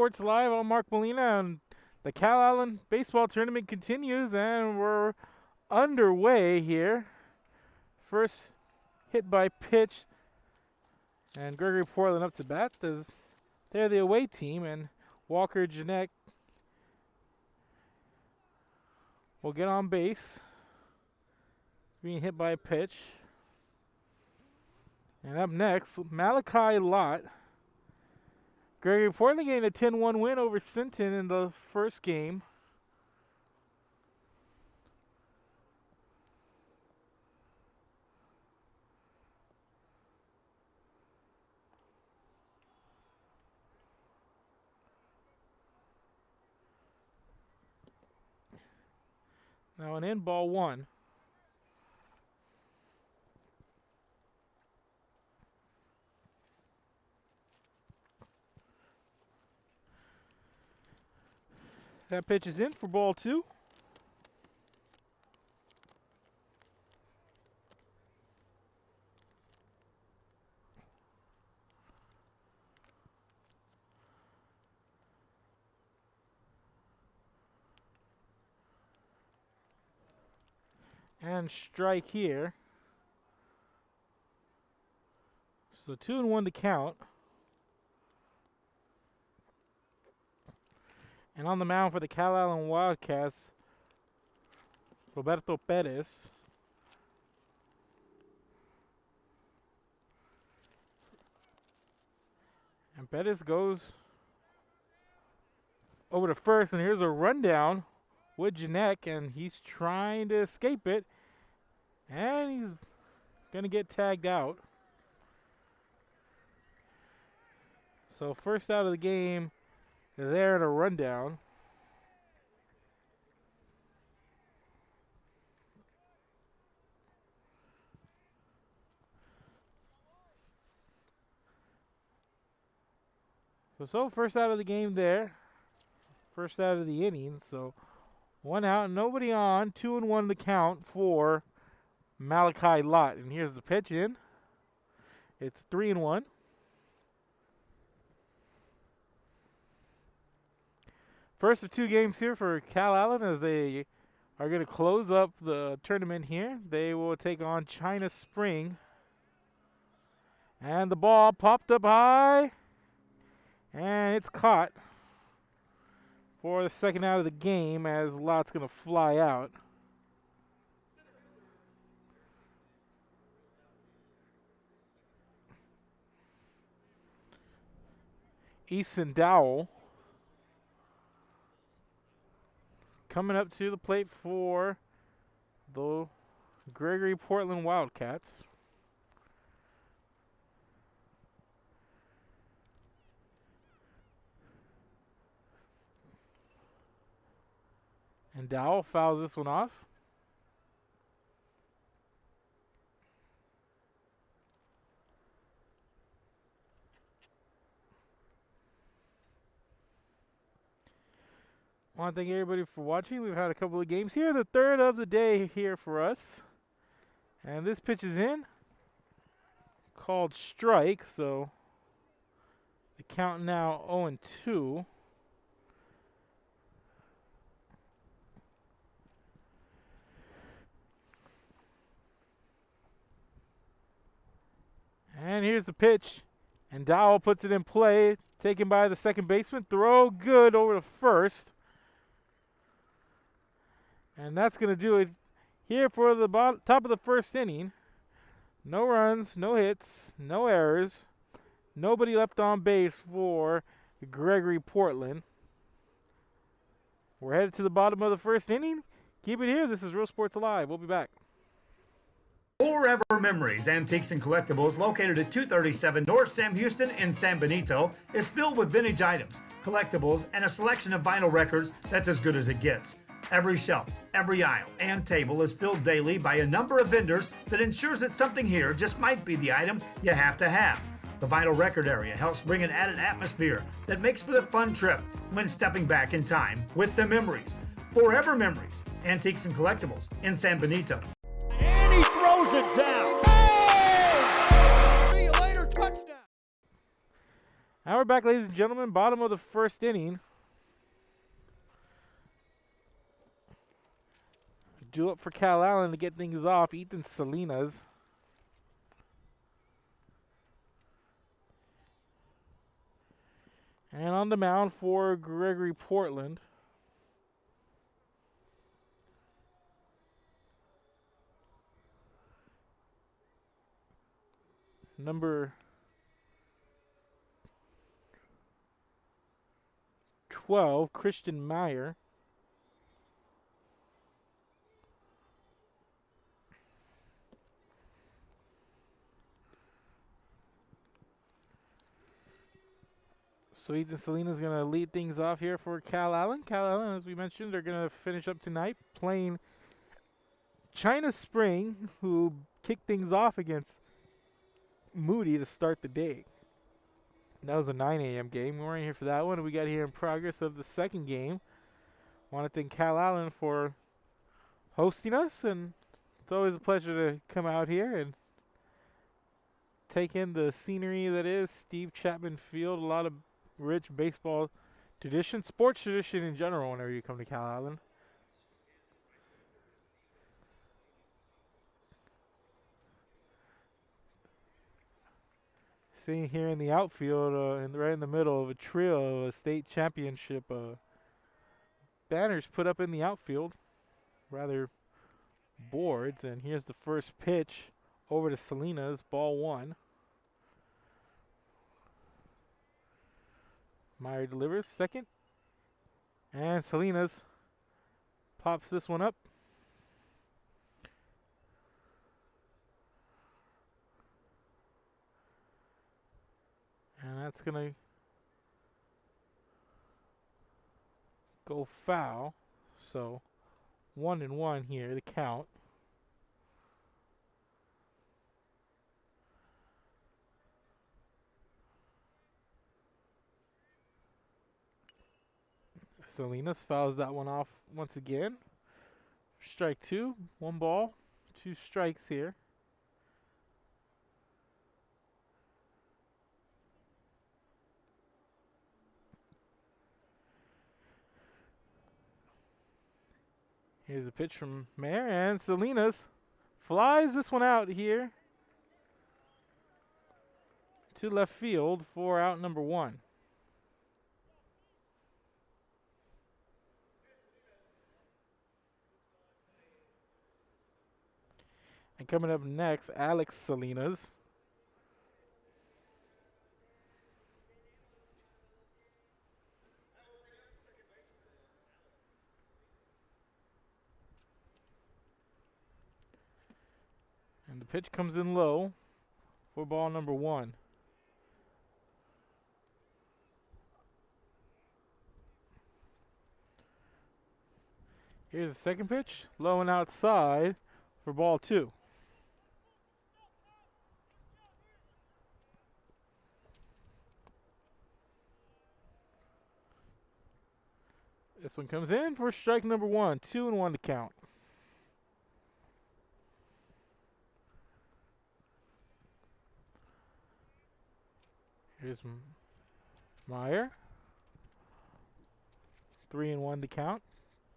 Sports Live. I'm Mark Molina, and the Calallen baseball tournament continues, and we're underway here. First hit by pitch, and Gregory-Portland up to bat. They're the away team, and Walker Janek will get on base, being hit by a pitch. And up next, Malachi Lott. Gregory-Portland getting a 10-1 win over Sinton in the first game. Now an in, ball one. That pitch is in for ball two. And strike here. So 2-1 to count. And on the mound for the Calallen Wildcats, Roberto Perez. And Perez goes over to first, and here's a rundown with Janek, and he's trying to escape it, and he's going to get tagged out. So first out of the game, there in a rundown. So first out of the game there. First out of the inning. So one out, nobody on. 2-1 the count for Malachi Lott. And here's the pitch in. It's 3-1. First of two games here for Calallen as they are going to close up the tournament here. They will take on China Spring. And the ball popped up high. And it's caught for the second out of the game as Lott's going to fly out. Easton Dowell coming up to the plate for the Gregory-Portland Wildcats. And Dowell fouls this one off. I want to thank everybody for watching. We've had a couple of games here. The third of the day here for us. And this pitch is in. Called strike. So the count now 0-2. And here's the pitch. And Dowell puts it in play. Taken by the second baseman. Throw good over to first. And that's going to do it here for the top of the first inning. No runs, no hits, no errors. Nobody left on base for Gregory-Portland. We're headed to the bottom of the first inning. Keep it here. This is Real Sports Alive. We'll be back. Forever Memories, Antiques and Collectibles, located at 237 North Sam Houston in San Benito, is filled with vintage items, collectibles, and a selection of vinyl records that's as good as it gets. Every shelf, every aisle, and table is filled daily by a number of vendors that ensures that something here just might be the item you have to have. The vinyl record area helps bring an added atmosphere that makes for the fun trip when stepping back in time with the memories. Forever Memories, Antiques and Collectibles in San Benito. And he throws it down. Hey! See you later, touchdown. Now we're back, ladies and gentlemen. Bottom of the first inning. Due up for Calallen to get things off. Ethan Salinas. And on the mound for Gregory-Portland. Number 12, Christian Meyer. So Ethan Salinas is going to lead things off here for Calallen. Calallen, as we mentioned, are going to finish up tonight playing China Spring, who kicked things off against Moody to start the day. That was a 9 a.m. game. We weren't here for that one. We got here in progress of the second game. Want to thank Calallen for hosting us, and it's always a pleasure to come out here and take in the scenery that is Steve Chapman Field. A lot of rich baseball tradition, sports tradition in general whenever you come to Calallen. Seeing here in the outfield, right in the middle of a trio of a state championship banners put up in the outfield, rather boards. And here's the first pitch over to Salinas, ball 1. Meyer delivers second, and Salinas pops this one up. And that's going to go foul. So 1-1 here, the count. Salinas fouls that one off once again. Strike 2, 1 ball, 2 strikes here. Here's a pitch from Mayer, and Salinas flies this one out here to left field for out number 1. And coming up next, Alex Salinas. And the pitch comes in low for ball number 1. Here's the second pitch, low and outside for ball 2. This one comes in for strike number 1, 2-1 to count. Here's Meyer. 3-1 to count.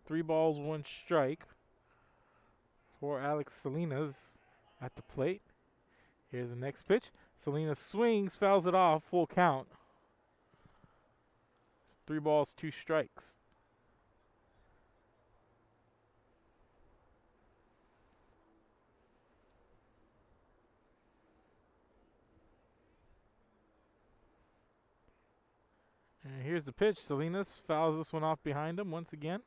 3 balls, 1 strike for Alex Salinas at the plate. Here's the next pitch. Salinas swings, fouls it off, full count. 3 balls, 2 strikes. And here's the pitch. Salinas fouls this one off behind him once again.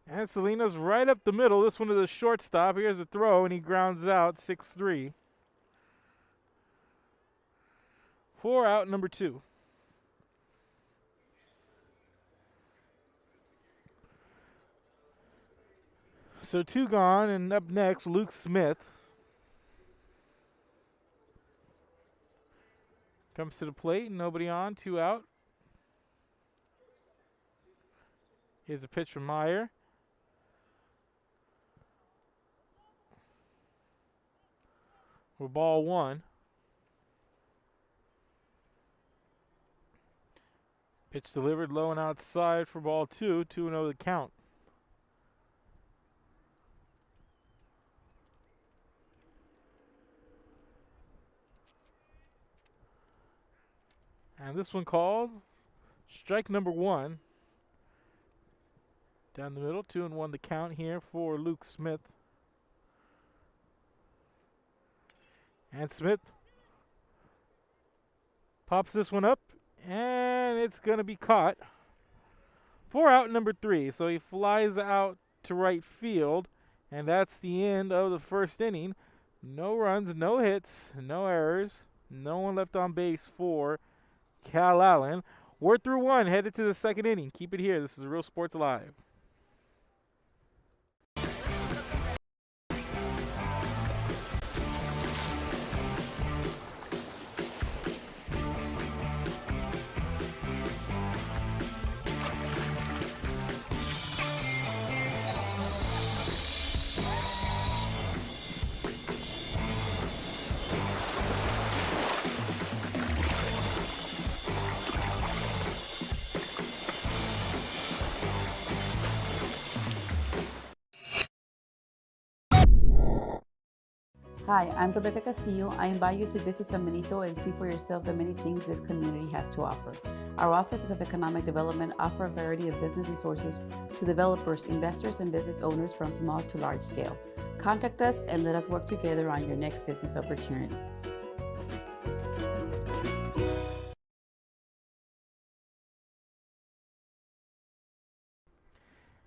And Salinas right up the middle. This one to the shortstop. Here's a throw, and he grounds out 6-3. For out number 2. So 2 gone, and up next, Luke Smith. Comes to the plate, nobody on, 2 out. Here's a pitch from Meyer. For ball one. Pitch delivered low and outside for ball two. 2-0 the count. And this one called strike number one. Down the middle, 2-1 the count here for Luke Smith. And Smith pops this one up, and it's going to be caught for out number 3. So he flies out to right field, and that's the end of the first inning. No runs, no hits, no errors, no one left on base for Calallen. We're through one, headed to the second inning. Keep it here. This is Real Sports Live. Hi, I'm Rebecca Castillo. I invite you to visit San Benito and see for yourself the many things this community has to offer. Our offices of economic development offer a variety of business resources to developers, investors, and business owners from small to large scale. Contact us and let us work together on your next business opportunity.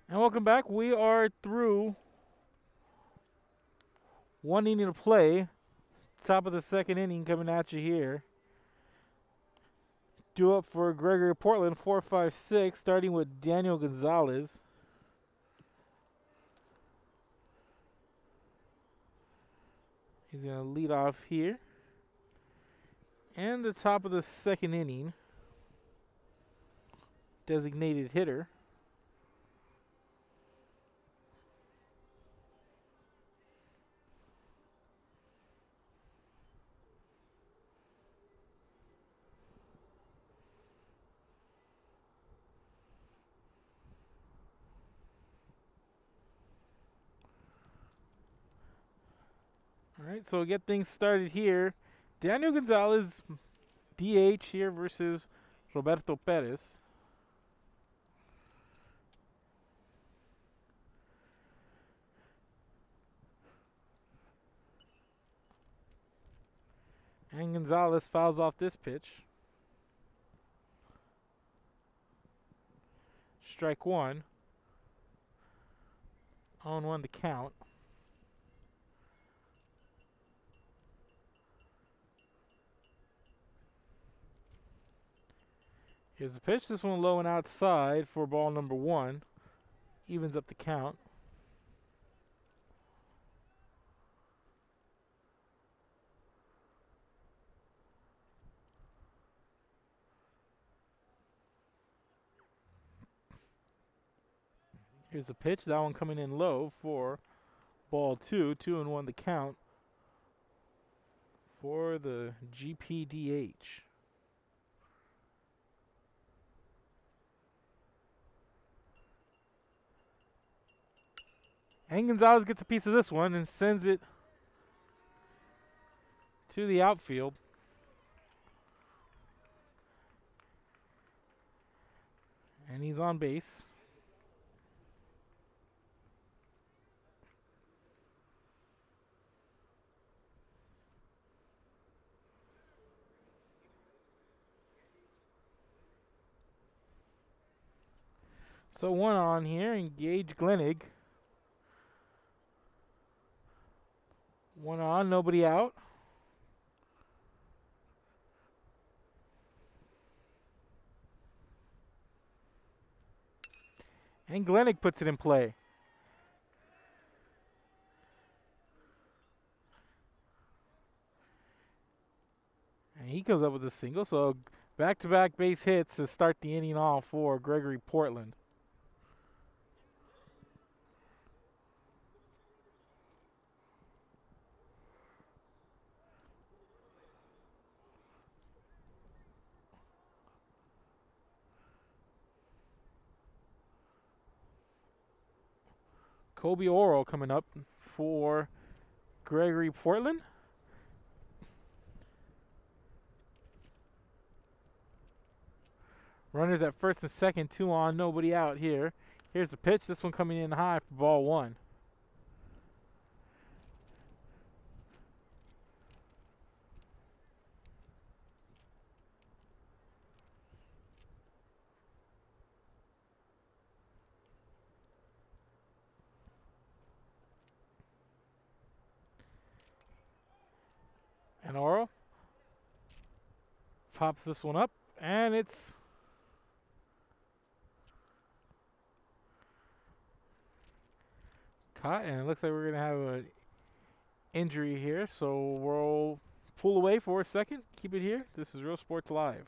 And welcome back. We are through one inning to play. Top of the second inning coming at you here. Due up for Gregory-Portland, 4-5-6, starting with Daniel Gonzalez. He's going to lead off here. And the top of the second inning, designated hitter. All right, so we'll get things started here. Daniel Gonzalez, DH here versus Roberto Perez. And Gonzalez fouls off this pitch. Strike one. 0-1 to count. Here's the pitch. This one low and outside for ball number one. Evens up the count. Here's the pitch. That one coming in low for ball two. 2-1 the count for the GPDH. And Gonzalez gets a piece of this one and sends it to the outfield. And he's on base. So one on here, engage Glennig. One on, nobody out. And Glennig puts it in play. And he comes up with a single, so back-to-back base hits to start the inning off for Gregory-Portland. Kobe Oral coming up for Gregory-Portland. Runners at first and second, 2 on, nobody out here. Here's the pitch. This one coming in high for ball 1. And Oral pops this one up, and it's caught, and it looks like we're going to have an injury here, so we'll pull away for a second. Keep it here. This is Real Sports Live.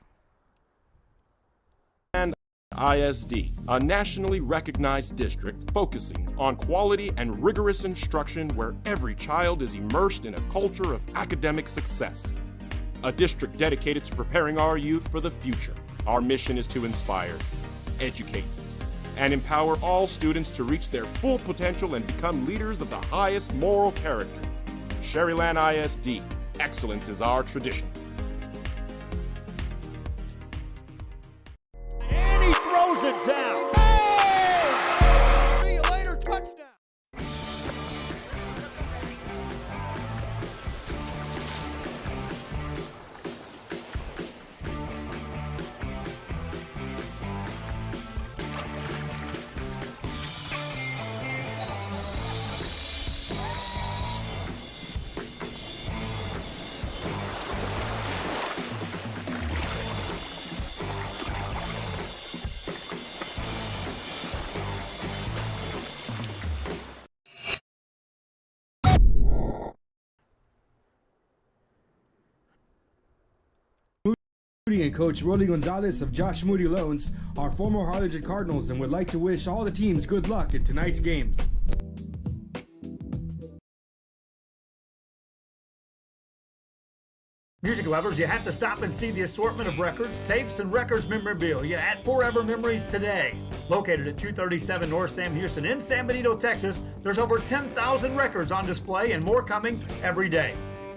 And ISD, a nationally recognized district focusing on quality and rigorous instruction where every child is immersed in a culture of academic success. A district dedicated to preparing our youth for the future. Our mission is to inspire, educate, and empower all students to reach their full potential and become leaders of the highest moral character. Sherryland ISD, excellence is our tradition. And he throws it down. Oh! See you later, touchdown. And Coach Rolly Gonzalez of Josh Moody Loans are former Harlingen Cardinals and would like to wish all the teams good luck in tonight's games. Music lovers, you have to stop and see the assortment of records, tapes, and records memorabilia at Forever Memories today. Located at 237 North Sam Houston in San Benito, Texas, there's over 10,000 records on display and more coming every day.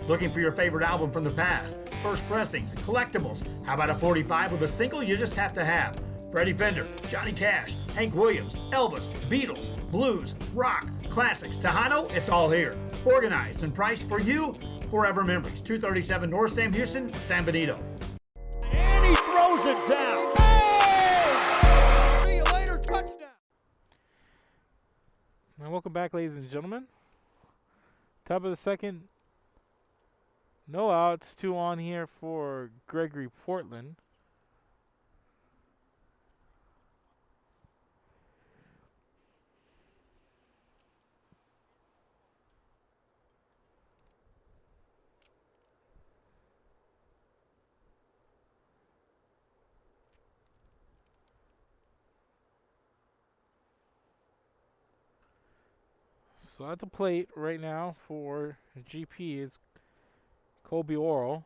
Looking for your favorite album from the past, first pressings, collectibles? How about a 45 with a single you just have to have? Freddie Fender, Johnny Cash, Hank Williams, Elvis, Beatles, blues, rock, classics, Tejano, it's all here. Organized and priced for you. Forever Memories, 237 North Sam Houston, San Benito. And he throws it down. Oh! See you later, touchdown. Now, welcome back, ladies and gentlemen. Top of the second. No outs, 2 on here for Gregory-Portland. So at the plate right now for GP is Kobe Oral.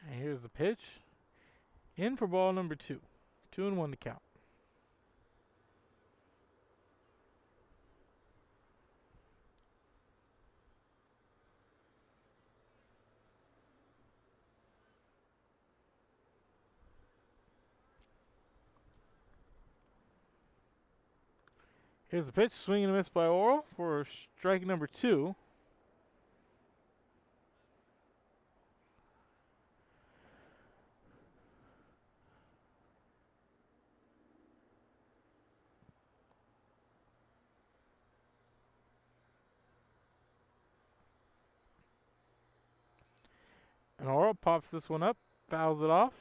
And here's the pitch. In for ball number 2. 2-1 to count. Here's the pitch, swing and a miss by Oral for strike number 2. And Oral pops this one up, fouls it off.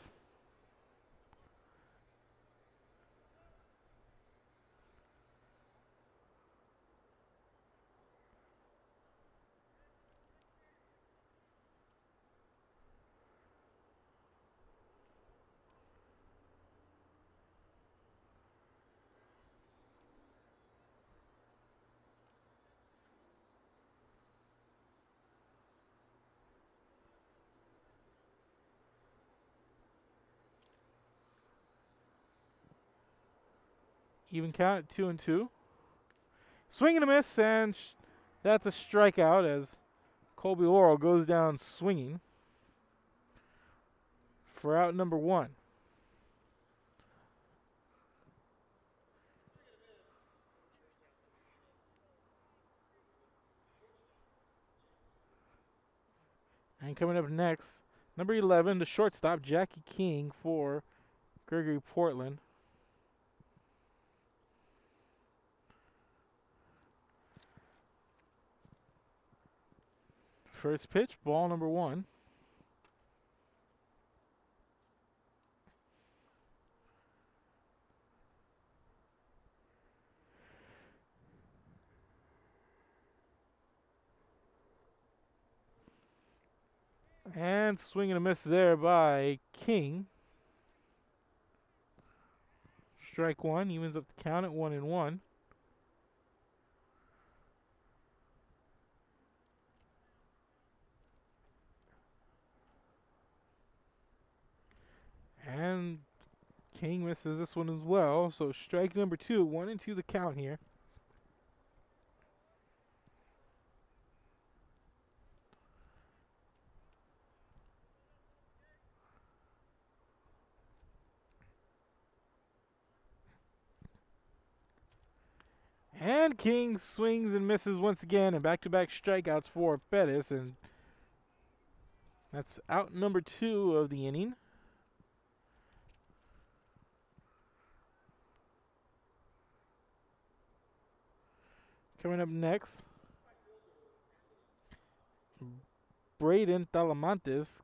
Even count at 2-2. Swing and a miss, and that's a strikeout as Colby Laurel goes down swinging for out number 1. And coming up next, number 11, the shortstop, Jackie King for Gregory-Portland. First pitch, ball number 1. And swing and a miss there by King. Strike 1, evens up the count at 1-1. And King misses this one as well. So strike number 2, 1-2 the count here. And King swings and misses once again, and back-to-back strikeouts for Pettis, and that's out number 2 of the inning. Coming up next, Braden Talamantes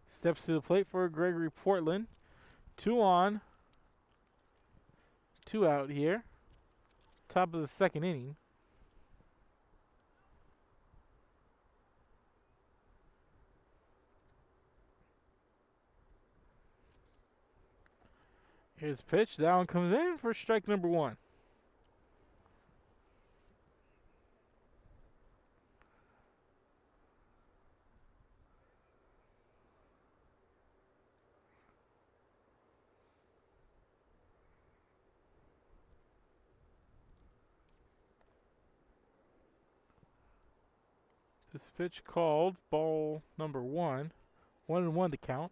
steps to the plate for Gregory-Portland. 2 on, 2 out here. Top of the second inning. Here's the pitch. That one comes in for strike number 1. This pitch called ball number 1. 1-1 to count.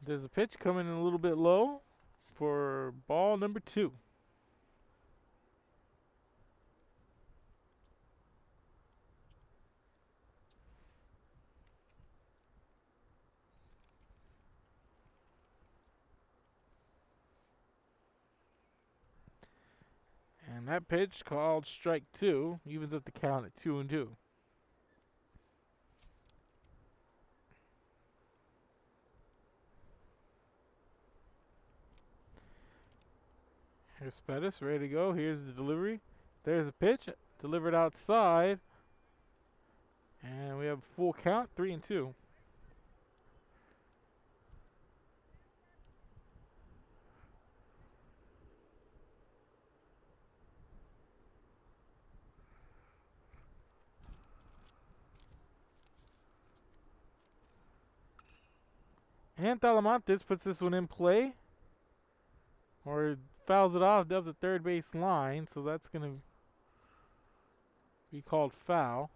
There's a pitch coming in a little bit low for ball number 2. And that pitch called strike 2 evens up the count at 2-2. Here's Pettis, ready to go. Here's the delivery. There's a pitch, delivered outside. And we have a full count, 3-2. And Talamantes puts this one in play. Or fouls it off up the third base line, so that's going to be called foul.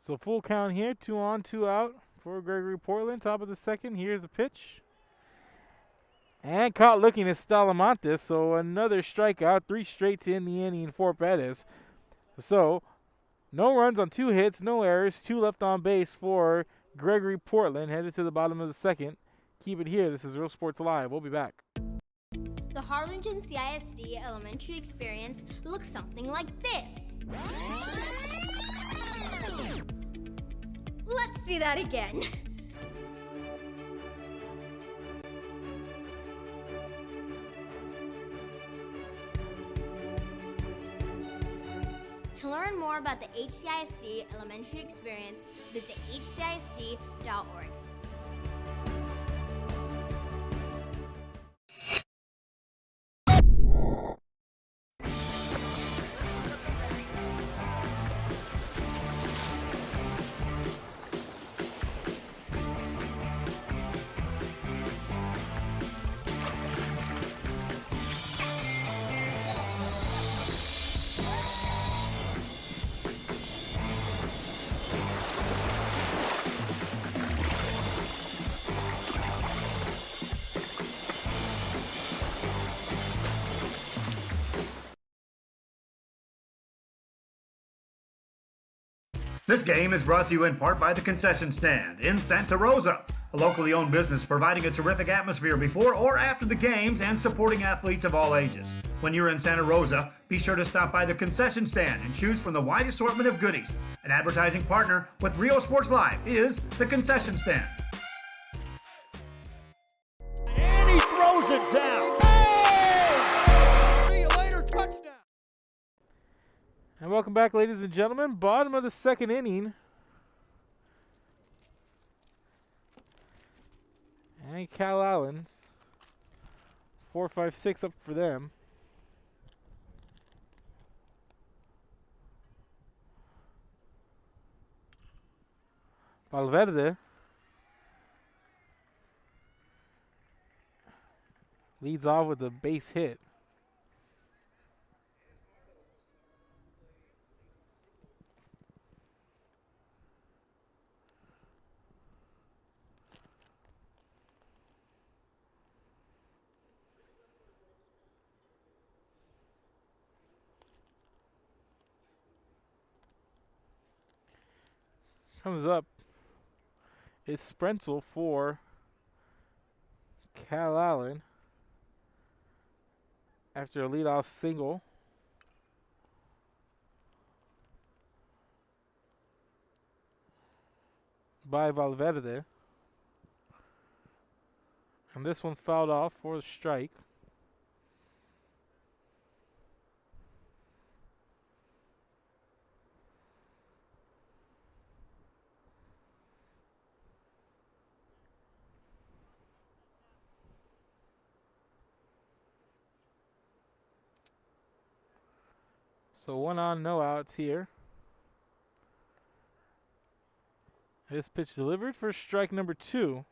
So full count here, 2 on, 2 out for Gregory-Portland. Top of the second, here's a pitch. And caught looking at Talamantes, so another strikeout, 3 straight to end the inning for Pettis. So no runs on 2 hits, no errors, 2 left on base for Gregory-Portland, headed to the bottom of the second. Keep it here, this is Real Sports Live. We'll be back. The Harlingen CISD elementary experience looks something like this. Let's see that again. To learn more about the HCISD elementary experience, visit hcisd.org. This game is brought to you in part by the Concession Stand in Santa Rosa, a locally owned business providing a terrific atmosphere before or after the games and supporting athletes of all ages. When you're in Santa Rosa, be sure to stop by the Concession Stand and choose from the wide assortment of goodies. An advertising partner with Rio Sports Live is the Concession Stand. And he throws it down. Hey! See you later, touchdown. And welcome back, ladies and gentlemen. Bottom of the second inning. And Calallen, 4-5-6 up for them. Valverde leads off with a base hit. Comes up is Sprenzel for Calallen after a leadoff single. By Valverde. And this one fouled off for a strike. So 1 on, no outs here. This pitch delivered for strike number 2.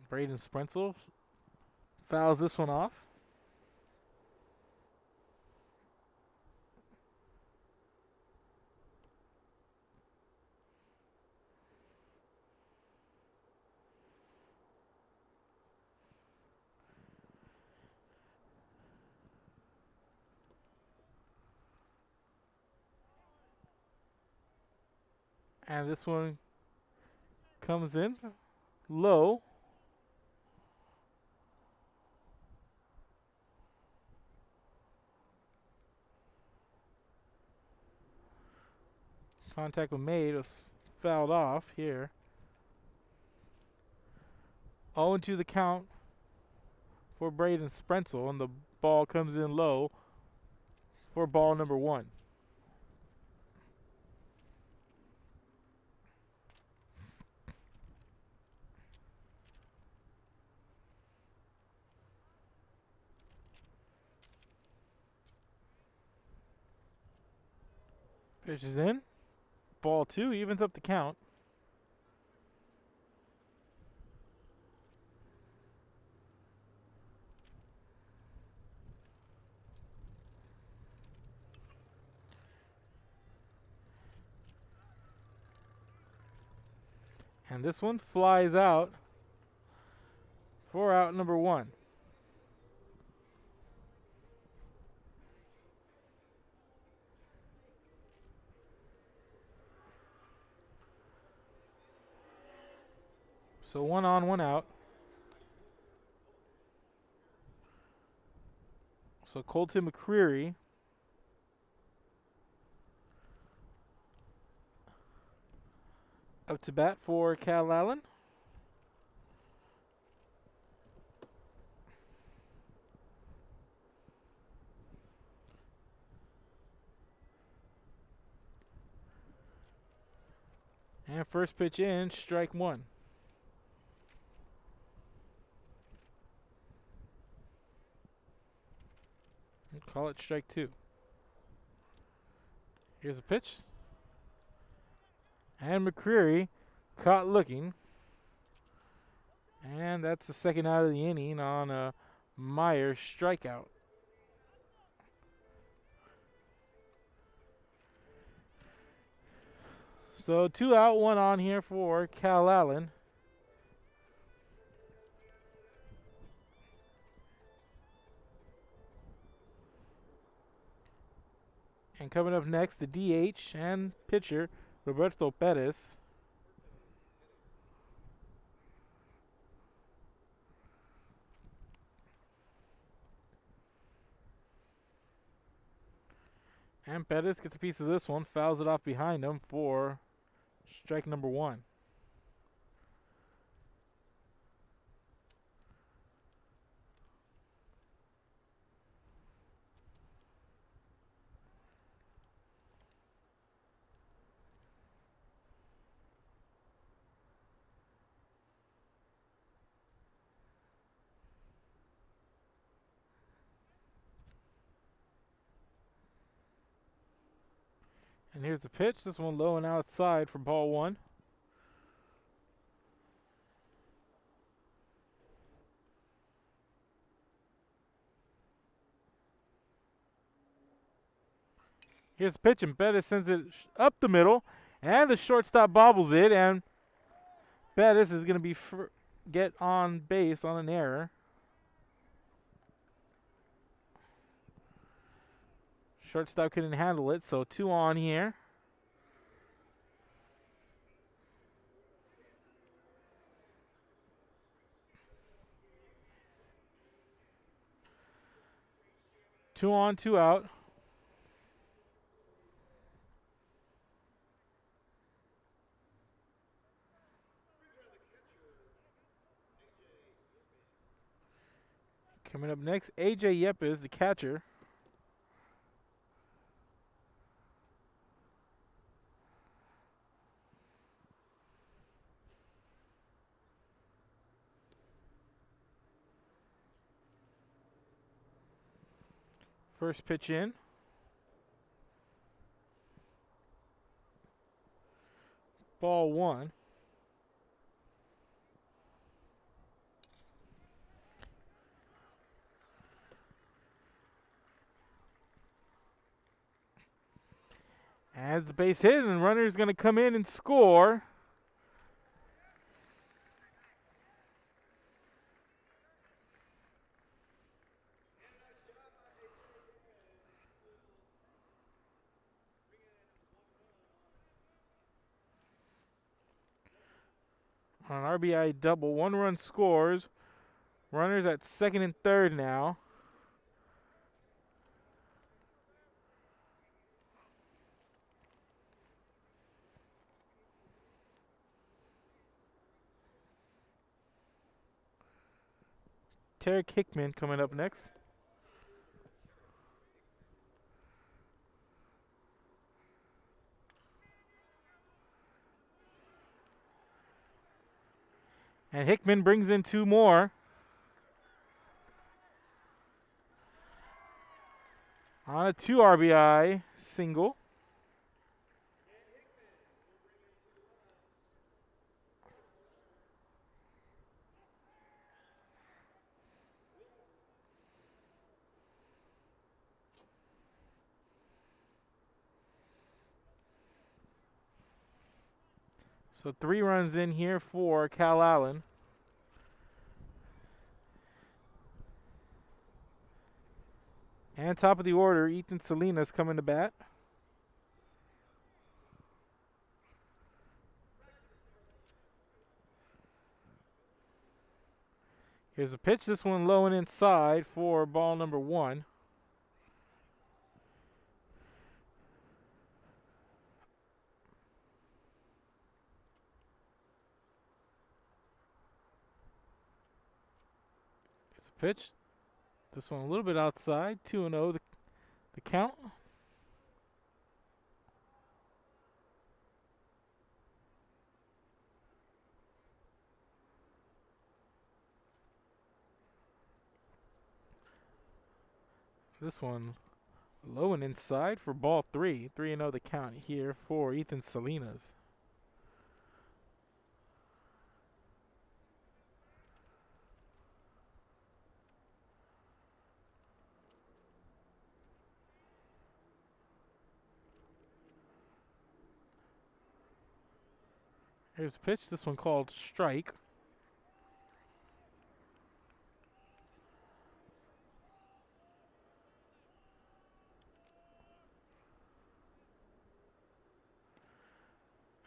Braden Sprenzel fouls this one off. And this one comes in low. Contact was made, was fouled off here. 0-2 the count for Braden Sprenzel, and the ball comes in low for ball number 1. Pitch is in. Ball 2 evens up the count. And this one flies out for out number 1. So 1 on, 1 out. So Colton McCreary up to bat for Calallen. And first pitch in, strike 1. Call it strike 2. Here's a pitch. And McCreary caught looking. And that's the second out of the inning on a Myers strikeout. So 2 out, 1 on here for Calallen. And coming up next, the DH and pitcher, Roberto Perez. And Perez gets a piece of this one, fouls it off behind him for strike number 1. And here's the pitch. This one low and outside for ball 1. Here's the pitch, and Bettis sends it up the middle, and the shortstop bobbles it, and Bettis is going to be get on base on an error. Shortstop couldn't handle it, so 2 on here. Two on, 2 out. Coming up next, AJ Yepes, the catcher. First pitch in. Ball 1. As the base hit, and the runner is going to come in and score. On an RBI double, 1 run scores. Runners at second and third now. Tarek Hickman coming up next. And Hickman brings in 2 more. On a 2 RBI single. So 3 runs in here for Calallen. And top of the order, Ethan Salinas coming to bat. Here's a pitch. This one low and inside for ball number 1. Here's a pitch. This one a little bit outside. 2-0 the count. This one low and inside for ball 3. 3-0 the count here for Ethan Salinas. Here's a pitch. This one called strike.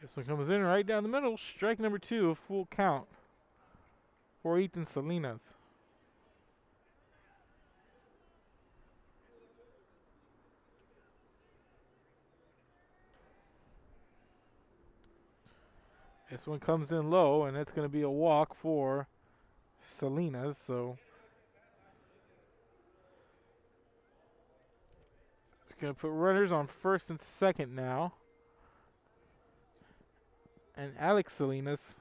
This one comes in right down the middle. Strike number 2, a full count for Ethan Salinas. This one comes in low, and it's going to be a walk for Salinas. So it's going to put runners on first and second now. And Alex Salinas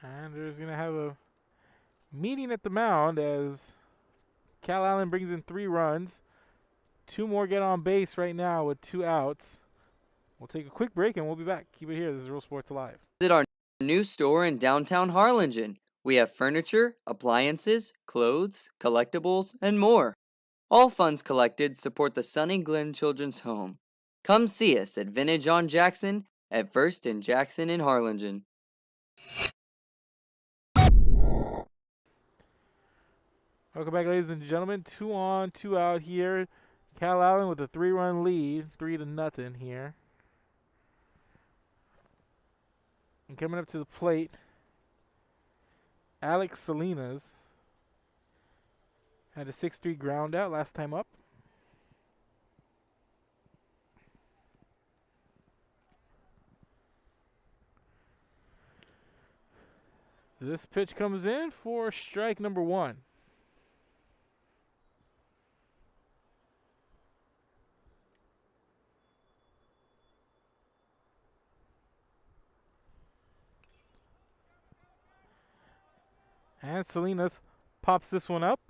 and there's going to have a meeting at the mound as Calallen brings in 3 runs. 2 more get on base right now with 2 outs. We'll take a quick break and we'll be back. Keep it here. This is Real Sports Alive. Visit our new store in downtown Harlingen. We have furniture, appliances, clothes, collectibles, and more. All funds collected support the Sunny Glen Children's Home. Come see us at Vintage on Jackson at First and Jackson in Harlingen. Welcome back, ladies and gentlemen. 2 on, 2 out here. Calallen with a 3-run lead, 3-0 here. And coming up to the plate, Alex Salinas had a 6-3 ground out last time up. This pitch comes in for strike number 1. And Salinas pops this one up.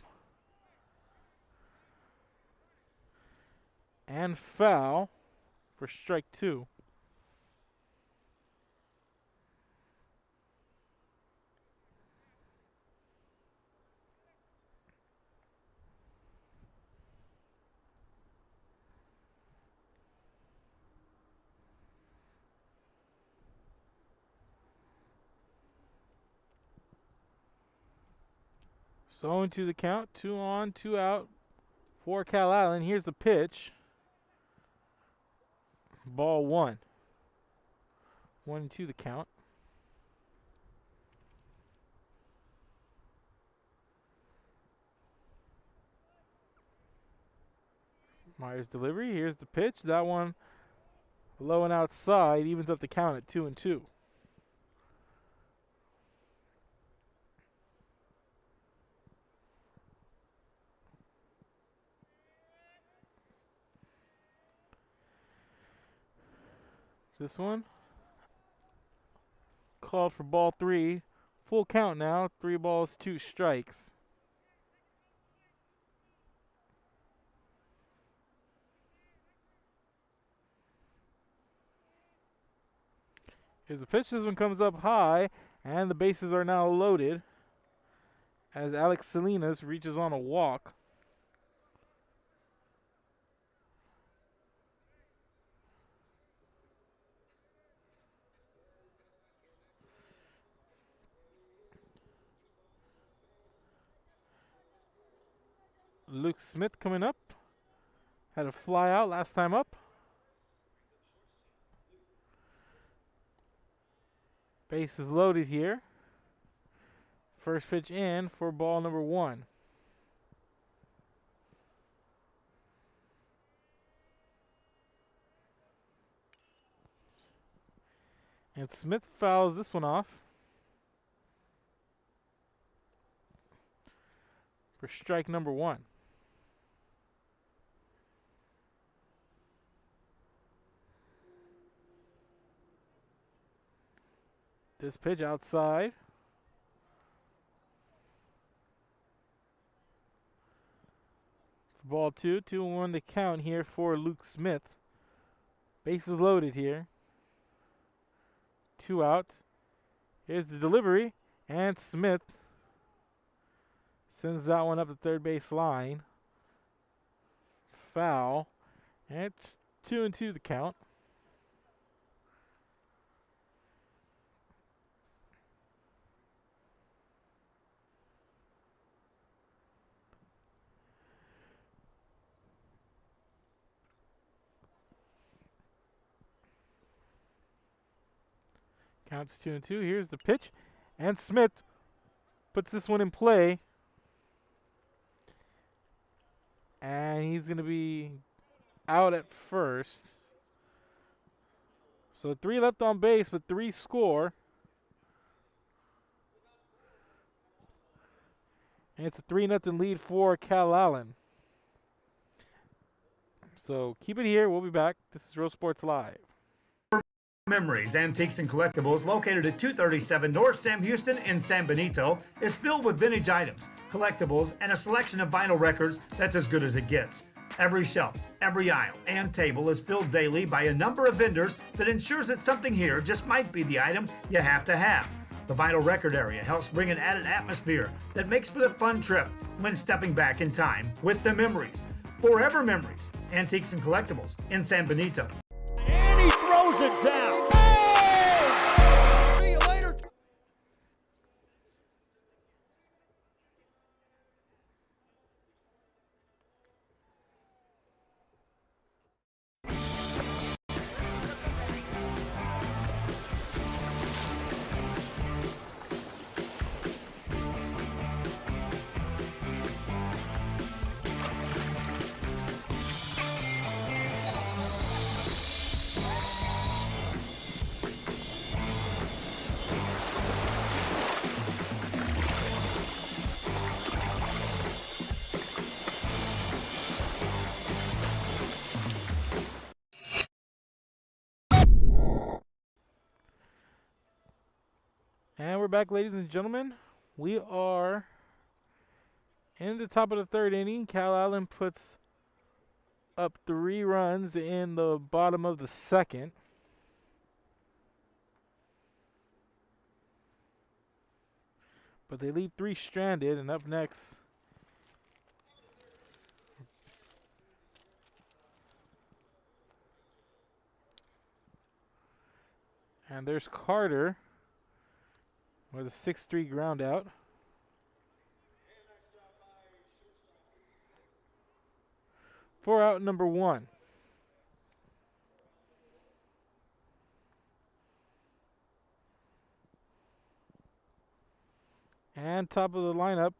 And foul for strike 2. So into the count, 2 on, 2 out for Calallen. Here's the pitch. Ball 1. 1-2 the count. Myers delivery. Here's the pitch. That one low and outside. Evens up the count at 2-2. This one called for ball 3. Full count now. 3 balls, 2 strikes. Here's the pitch. This one comes up high, and the bases are now loaded as Alex Salinas reaches on a walk. Luke Smith coming up. Had a fly out last time up. Base is loaded here. First pitch in for ball number 1. And Smith fouls this one off for strike number 1. This pitch outside. For ball 2, 2-1 to count here for Luke Smith. Base is loaded here. 2 out. Here's the delivery, and Smith sends that one up the third base line. Foul, and it's 2-2 the count. Counts 2-2. Here's the pitch. And Smith puts this one in play. And he's going to be out at first. So 3 left on base, but 3 score. And it's a 3-0 lead for Calallen. So keep it here. We'll be back. This is Real Sports Live. Memories, Antiques, and Collectibles, located at 237 North Sam Houston in San Benito, is filled with vintage items, collectibles, and a selection of vinyl records that's as good as it gets. Every shelf, every aisle, and table is filled daily by a number of vendors that ensures that something here just might be the item you have to have. The vinyl record area helps bring an added atmosphere that makes for a fun trip when stepping back in time with the memories. Forever Memories, Antiques, and Collectibles in San Benito. And he throws it down. Oh! See you later. And we're back, ladies and gentlemen. We are in the top of the 3rd inning. Calallen puts up 3 runs in the bottom of the 2nd. But they leave 3 stranded, and up next, and there's Carter with a 6-3 ground out. For out number 1. And top of the lineup,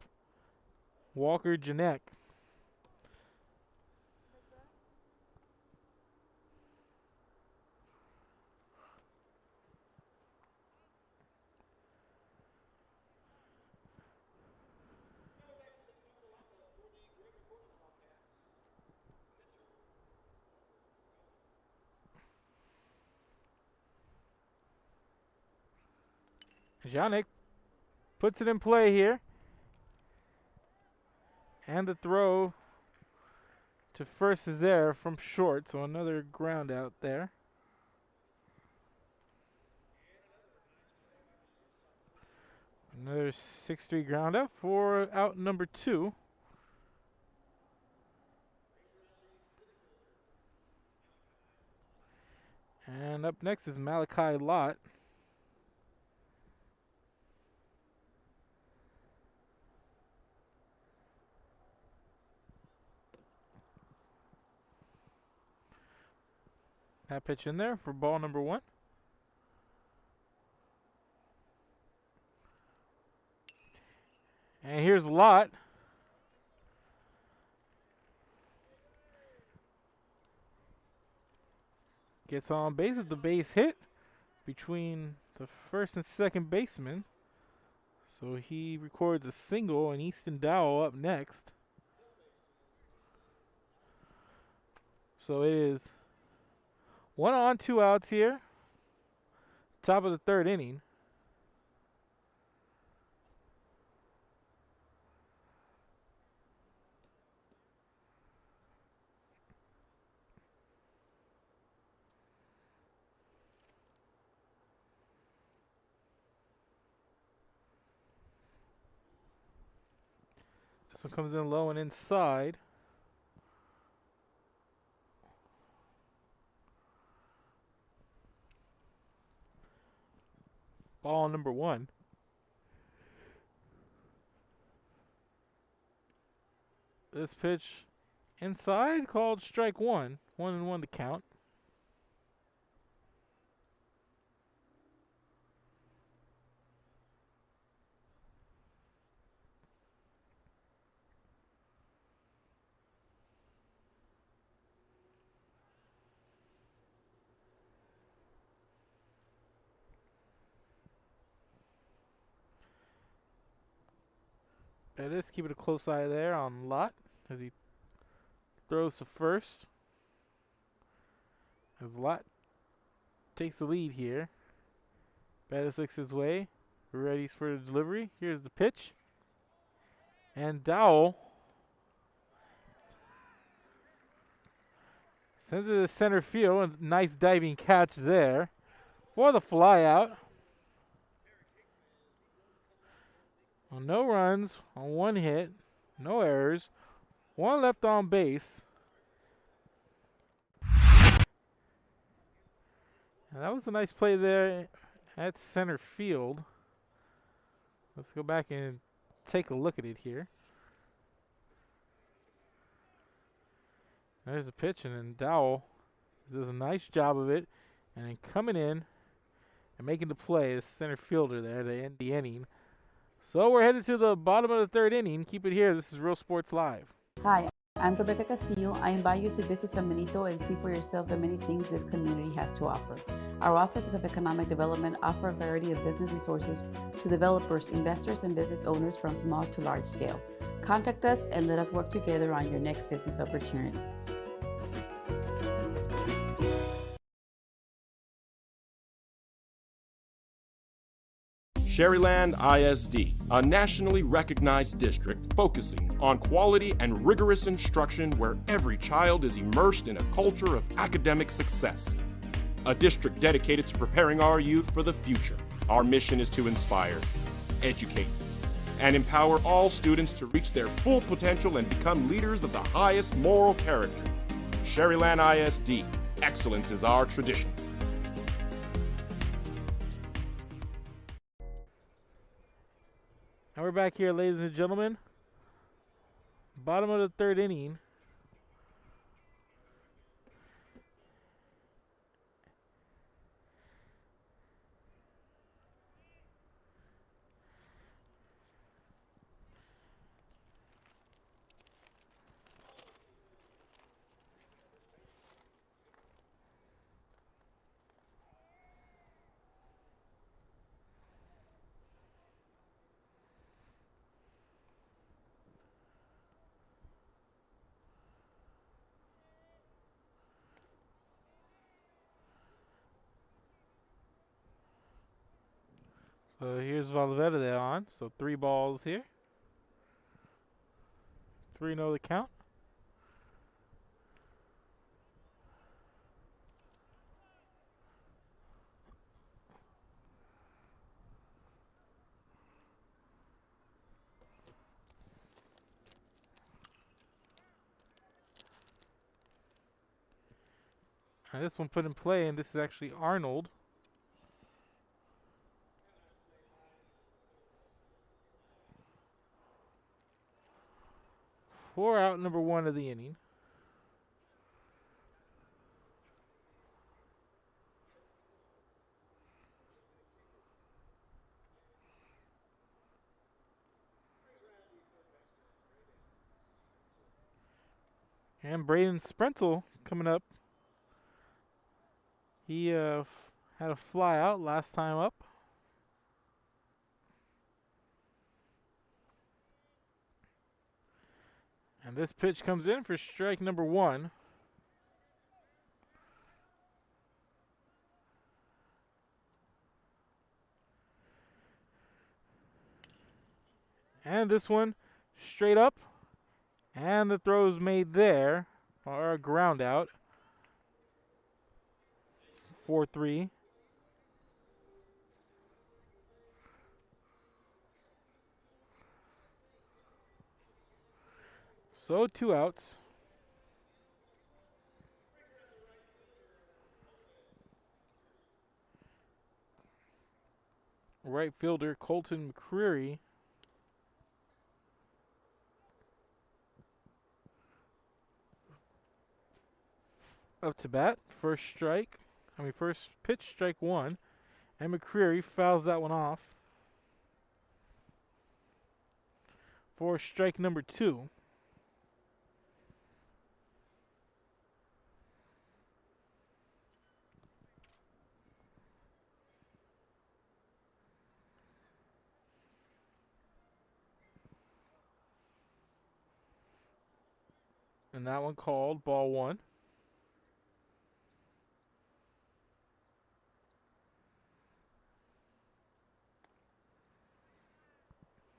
Walker Janek. Janek puts it in play here. And the throw to first is there from short, so another ground out there. Another 6-3 ground out for out number 2. And up next is Malachi Lott. That pitch in there for ball number 1. And here's Lott. Gets on base with the base hit between the first and second baseman. So he records a single, and Easton Dowell up next. So it is 1 on, 2 outs here. Top of the third inning. This one comes in low and inside. Ball number 1. This pitch inside, called strike 1. 1-1 to count. Bettis keeping a close eye there on Lott as he throws to first. As Lott takes the lead here. Bettis looks his way, ready for the delivery. Here's the pitch. And Dowell sends it to center field. A nice diving catch there for the fly out. Well, no runs on 1 hit, no errors, 1 left on base. And that was a nice play there at center field. Let's go back and take a look at it here. There's the pitch, and then Dowell does a nice job of it. And then coming in and making the play, the center fielder there to end the inning. So we're headed to the bottom of the third inning. Keep it here. This is Real Sports Live. Hi, I'm Rebecca Castillo. I invite you to visit San Benito and see for yourself the many things this community has to offer. Our offices of economic development offer a variety of business resources to developers, investors, and business owners from small to large scale. Contact us and let us work together on your next business opportunity. Sherryland ISD, a nationally recognized district focusing on quality and rigorous instruction where every child is immersed in a culture of academic success. A district dedicated to preparing our youth for the future. Our mission is to inspire, educate, and empower all students to reach their full potential and become leaders of the highest moral character. Sherryland ISD, excellence is our tradition. And we're back here, ladies and gentlemen. Bottom of the third inning. So here's Valverde on. So 3 balls here. 3-0 the count. And this one put in play, and this is actually Arnold. For out number 1 of the inning. And Braden Sprenzel coming up. He had a fly out last time up. And this pitch comes in for strike number 1. And this one straight up. And the throw's made there. Or a ground out. 4-3. So 2 outs. Right fielder Colton McCreary up to bat. First pitch, strike 1. And McCreary fouls that one off for strike number 2. And that one called ball 1.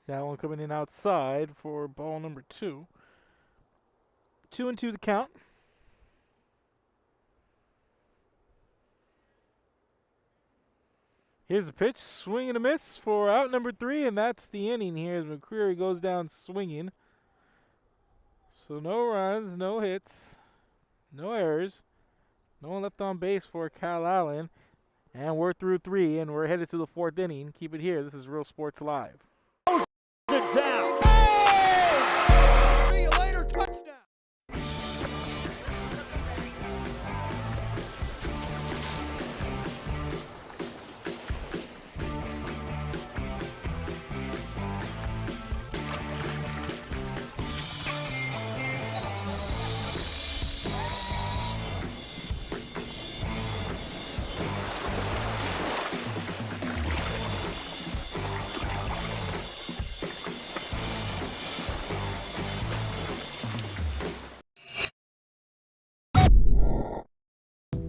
That one coming in outside for ball number 2. 2-2 the count. Here's the pitch, swing and a miss for out number 3, and that's the inning here as McCreary goes down swinging. So no runs, no hits, no errors, no one left on base for Calallen, and we're through 3, and we're headed to the 4th inning. Keep it here. This is Real Sports Live. It down. Oh! See you later, touchdown.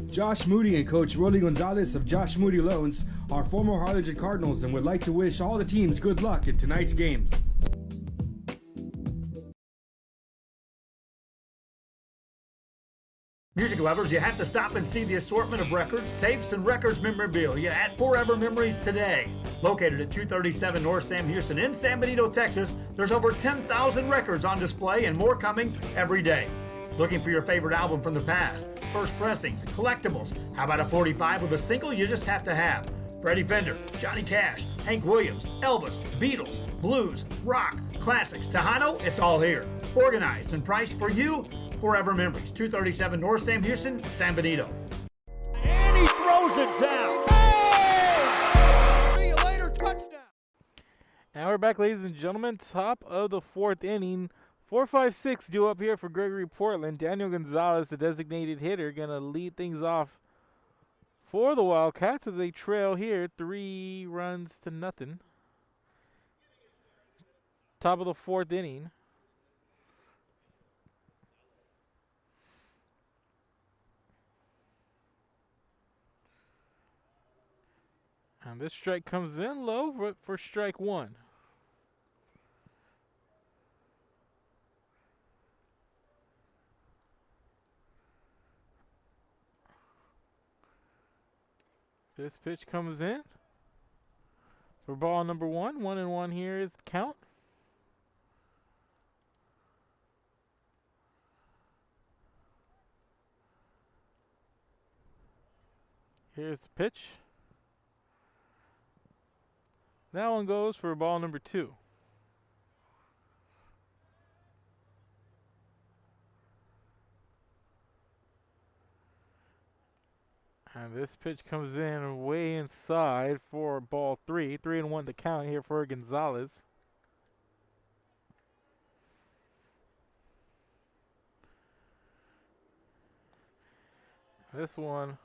Josh Moody and Coach Rolly Gonzalez of Josh Moody Loans are former Harlingen Cardinals and would like to wish all the teams good luck in tonight's games. Music lovers, you have to stop and see the assortment of records, tapes, and records memorabilia at Forever Memories today. Located at 237 North Sam Houston in San Benito, Texas, there's over 10,000 records on display and more coming every day. Looking for your favorite album from the past, first pressings, collectibles? How about a 45 with a single you just have to have? Freddie Fender, Johnny Cash, Hank Williams, Elvis, Beatles, blues, rock, classics, Tejano, it's all here. Organized and priced for you. Forever Memories, 237 North Sam Houston, San Benito. And he throws it down. Oh! See you later, touchdown. And we're back, ladies and gentlemen. Top of the 4th inning. 4-5-6 due up here for Gregory-Portland. Daniel Gonzalez, the designated hitter, going to lead things off for the Wildcats as they trail here 3-0. Top of the 4th inning. And this strike comes in low for strike 1. This pitch comes in for ball number 1. 1-1 here is the count. Here's the pitch. That one goes for ball number 2. And this pitch comes in way inside for ball 3. 3-1 to count here for Gonzalez. This one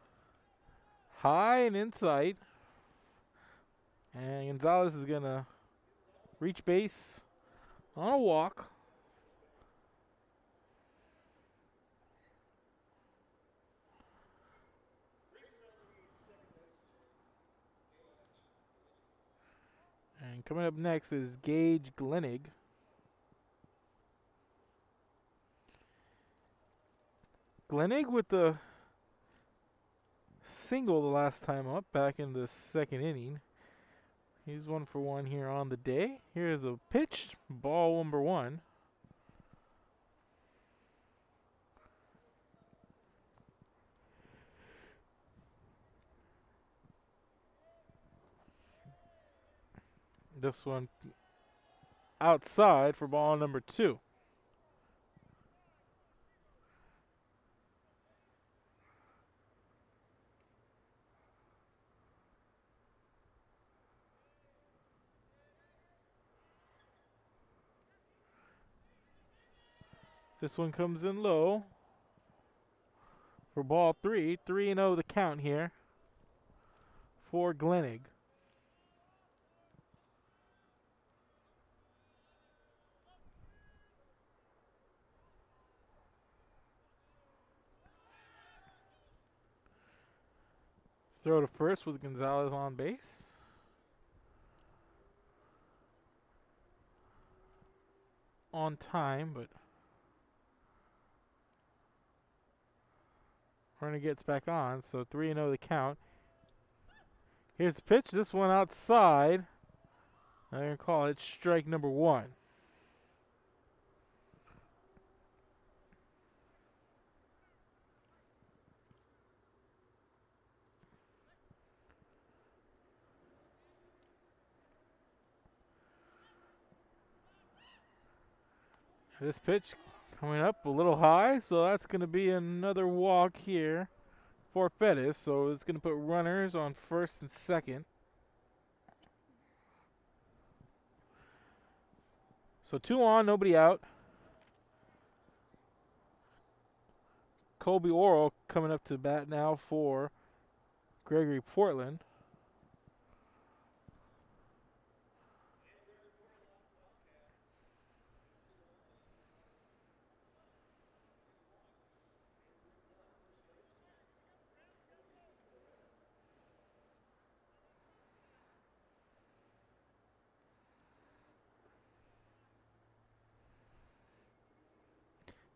high and inside. And Gonzalez is going to reach base on a walk. And coming up next is Gage Glenig. Glenig with the single the last time up, back in the second inning. He's 1 for 1 here on the day. Here's a pitch, ball number 1. This one outside for ball number 2. This one comes in low for ball 3. 3-0 the count here for Glenig. Throw to first with Gonzalez on base. On time, but runner gets back on, so 3-0 the count. Here's the pitch. This one outside. I'm going to call it strike number 1. This pitch coming up a little high, so that's going to be another walk here for Pettis. So it's going to put runners on first and second. So 2 on, nobody out. Colby Oral coming up to bat now for Gregory-Portland.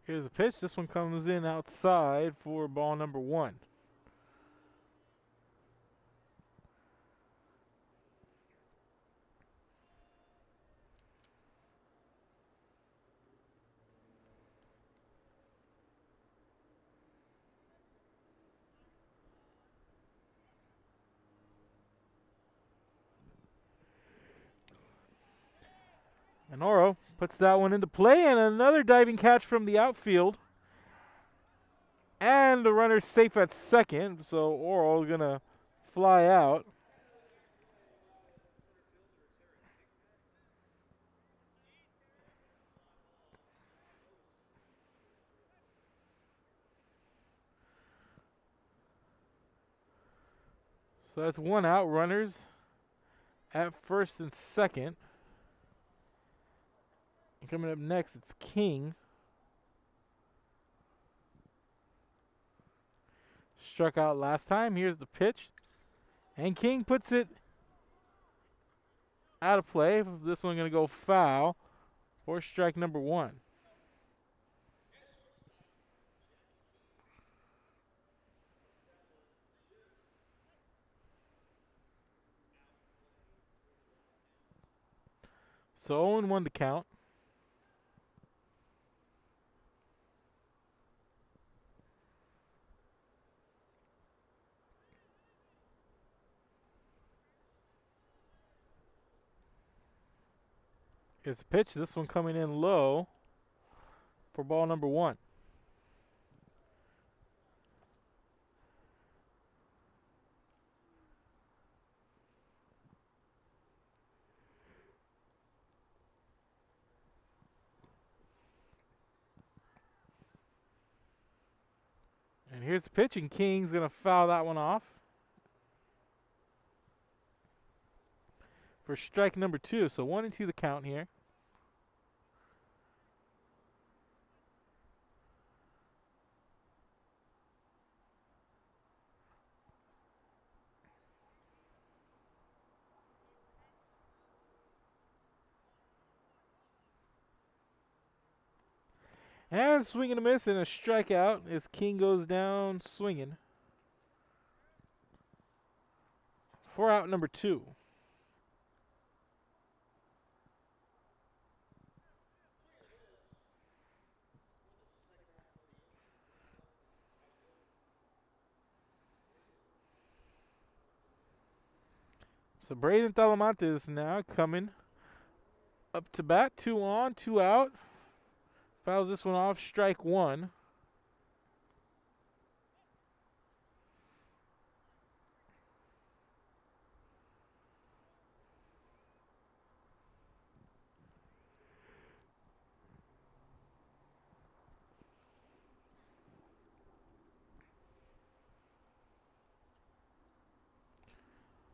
Here's a pitch. This one comes in outside for ball number 1. And Oro puts that one into play, and another diving catch from the outfield. And the runner's safe at second, so Oro is going to fly out. So that's 1 out, runners at first and second. And coming up next, it's King. Struck out last time. Here's the pitch. And King puts it out of play. This one going to go foul for strike number 1. So 0-1 to count. Here's the pitch. This one coming in low for ball number 1. And And here's the pitch, and King's going to foul that one off for strike number 2. So 1-2 the count here. And swing and a miss and a strikeout as King goes down swinging. For out number 2. So Braden Talamantes now coming up to bat. 2 on, 2 out. Fouls this one off, strike 1.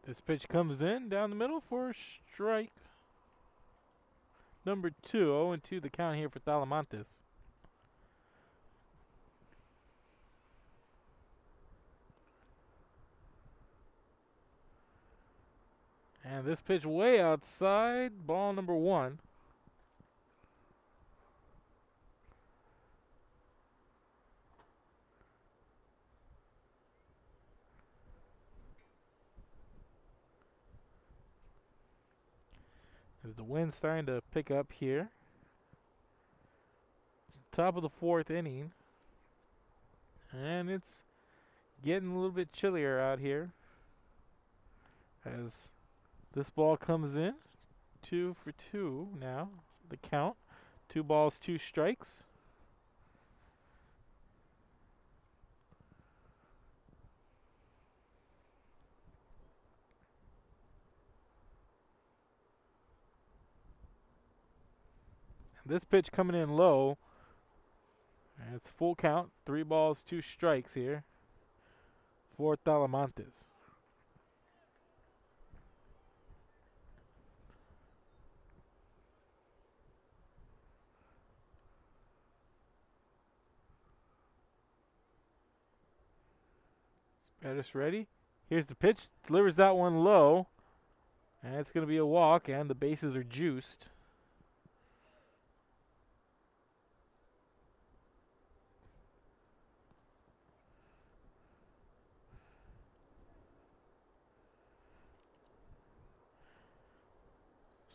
This pitch comes in down the middle for strike number 2. 0-2 the count here for Talamantes. And this pitch way outside, ball number 1. As the wind's starting to pick up here. Top of the 4th inning. And it's getting a little bit chillier out here. As this ball comes in. 2 for 2 now. The count. 2 balls, 2 strikes. This pitch coming in low. And it's full count. 3 balls, 2 strikes here for Talamantes. Bettis ready. Here's the pitch. Delivers that one low. And it's going to be a walk, and the bases are juiced.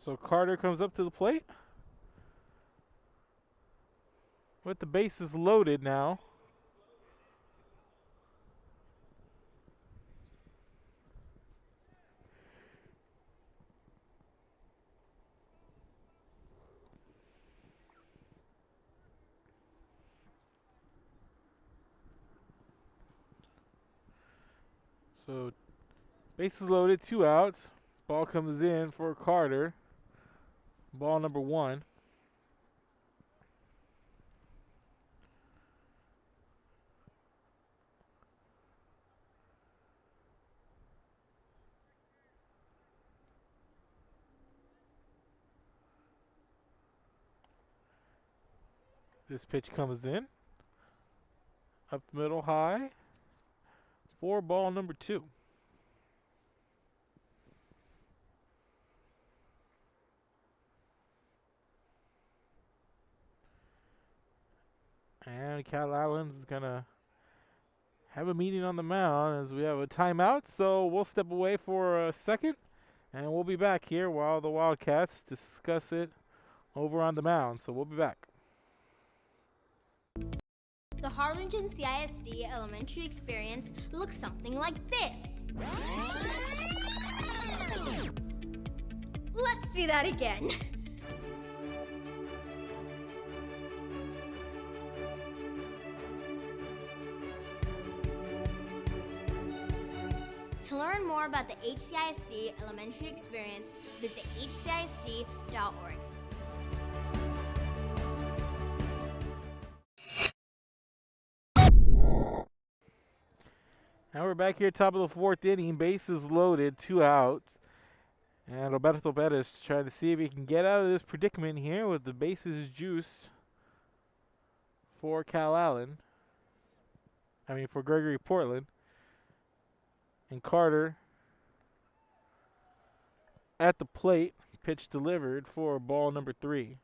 So Carter comes up to the plate with the bases loaded now. So bases loaded, 2 outs. Ball comes in for Carter. Ball number 1. This pitch comes in. Up the middle high. For ball number 2. And Calallen's going to have a meeting on the mound as we have a timeout. So we'll step away for a second, and we'll be back here while the Wildcats discuss it over on the mound. So we'll be back. The Harlingen CISD elementary experience looks something like this. Let's see that again. To learn more about the HCISD elementary experience, visit hcisd.org. Now we're back here, top of the 4th inning. Bases loaded, 2 outs. And Roberto Perez trying to see if he can get out of this predicament here with the bases juiced for Calallen. For Gregory-Portland. And Carter at the plate. Pitch delivered for ball number 3.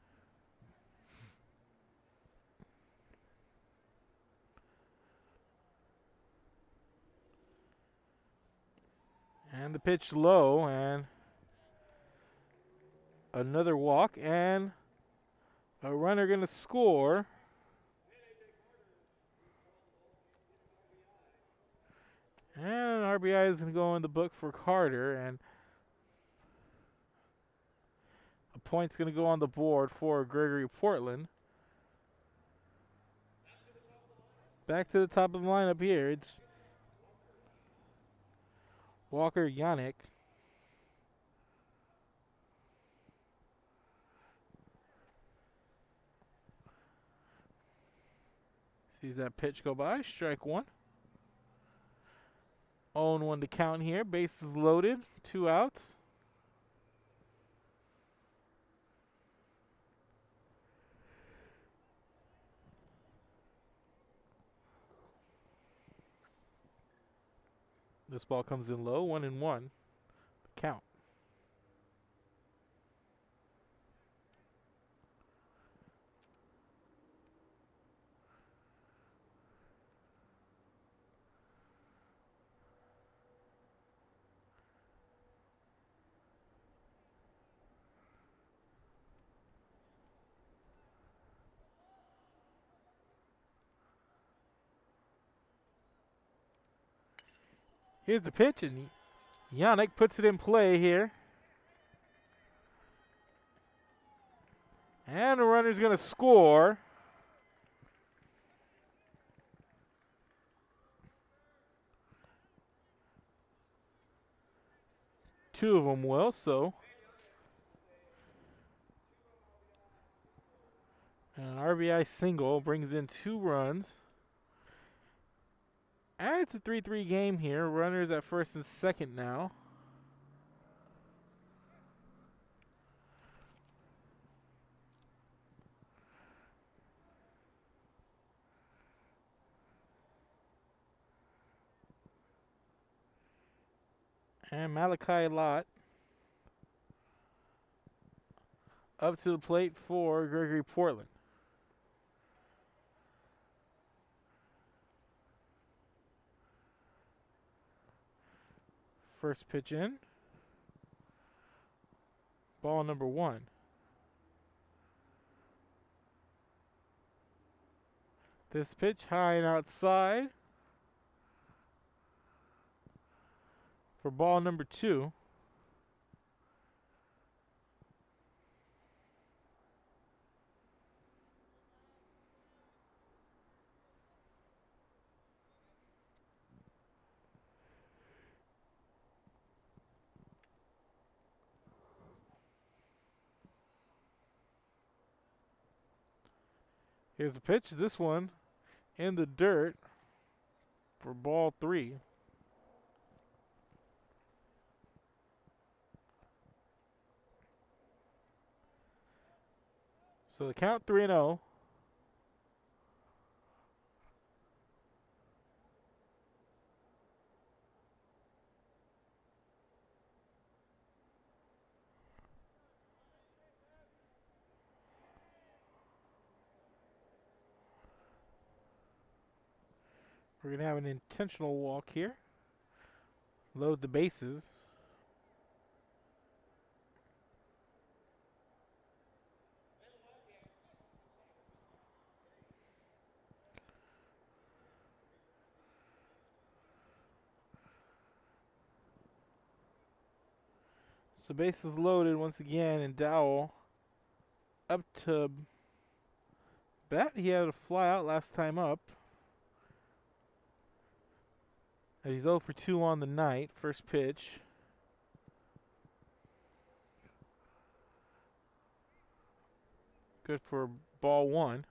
And the pitch low, and another walk, and a runner going to score. And an RBI is going to go in the book for Carter, and a point's going to go on the board for Gregory-Portland. Back to the top of the lineup here. It's Walker Yannick. Sees that pitch go by. Strike 1. 0-1 to count here. Bases loaded. 2 outs. This ball comes in low. 1-1. Count. Here's the pitch, and Yannick puts it in play here. And the runner's going to score. Two of them will, so. An RBI single brings in 2 runs. And it's a 3-3 game here. Runners at first and second now. And Malachi Lott up to the plate for Gregory-Portland. First pitch in. Ball number 1. This pitch high and outside for ball number 2. Here's the pitch. This one in the dirt for ball 3. So the count 3-0. We're going to have an intentional walk here. Load the bases. So bases loaded once again, and Dowell up to bat. He had a fly out last time up. And he's 0 for 2 on the night. First pitch. Good for ball 1.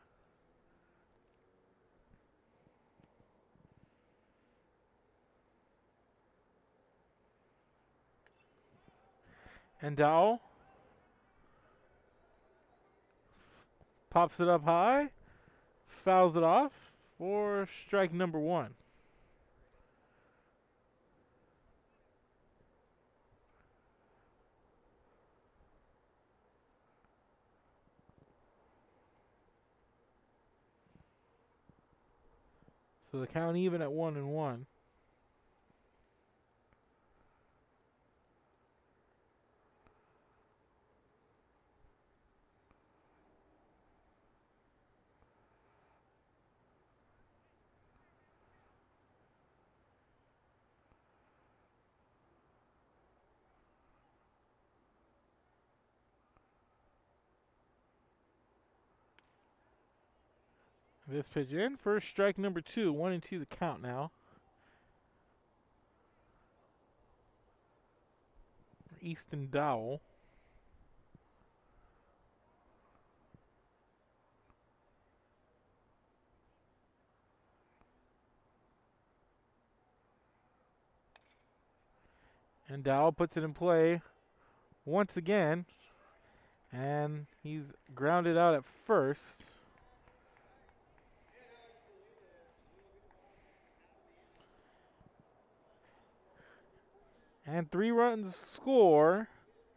And Dowell pops it up high, fouls it off for strike number 1. So the count even at 1-1. This pitch in for strike number 2. 1-2 the count now. Easton Dowell. And Dowell puts it in play once again. And he's grounded out at first. And 3 runs score,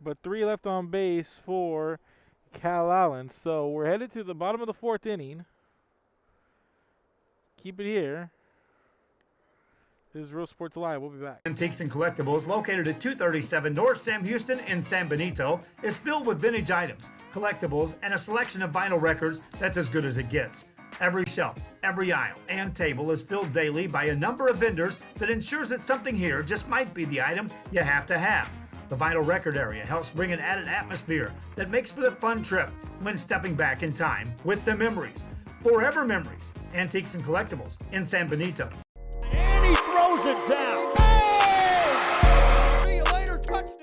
but 3 left on base for Calallen. So we're headed to the bottom of the 4th inning. Keep it here. This is Real Sports Live. We'll be back. Antiques and Collectibles, located at 237 North Sam Houston in San Benito, is filled with vintage items, collectibles, and a selection of vinyl records that's as good as it gets. Every shelf, every aisle, and table is filled daily by a number of vendors that ensures that something here just might be the item you have to have. The vinyl record area helps bring an added atmosphere that makes for the fun trip when stepping back in time with the memories. Forever Memories, Antiques and Collectibles in San Benito. And he throws it down. Oh! See you later, touchdown.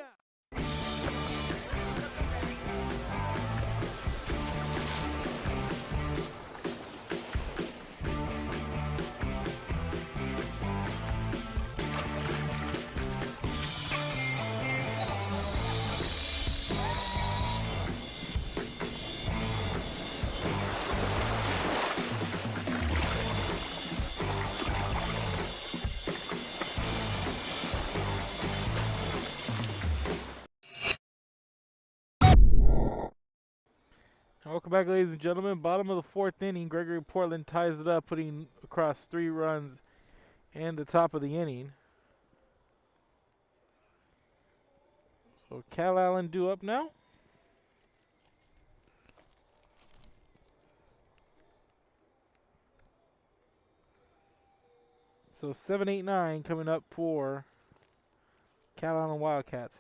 Welcome back, ladies and gentlemen. Bottom of the 4th inning. Gregory-Portland ties it up, putting across 3 runs in the top of the inning. So Calallen due up now. So 7, 8, 9 coming up for Calallen Wildcats.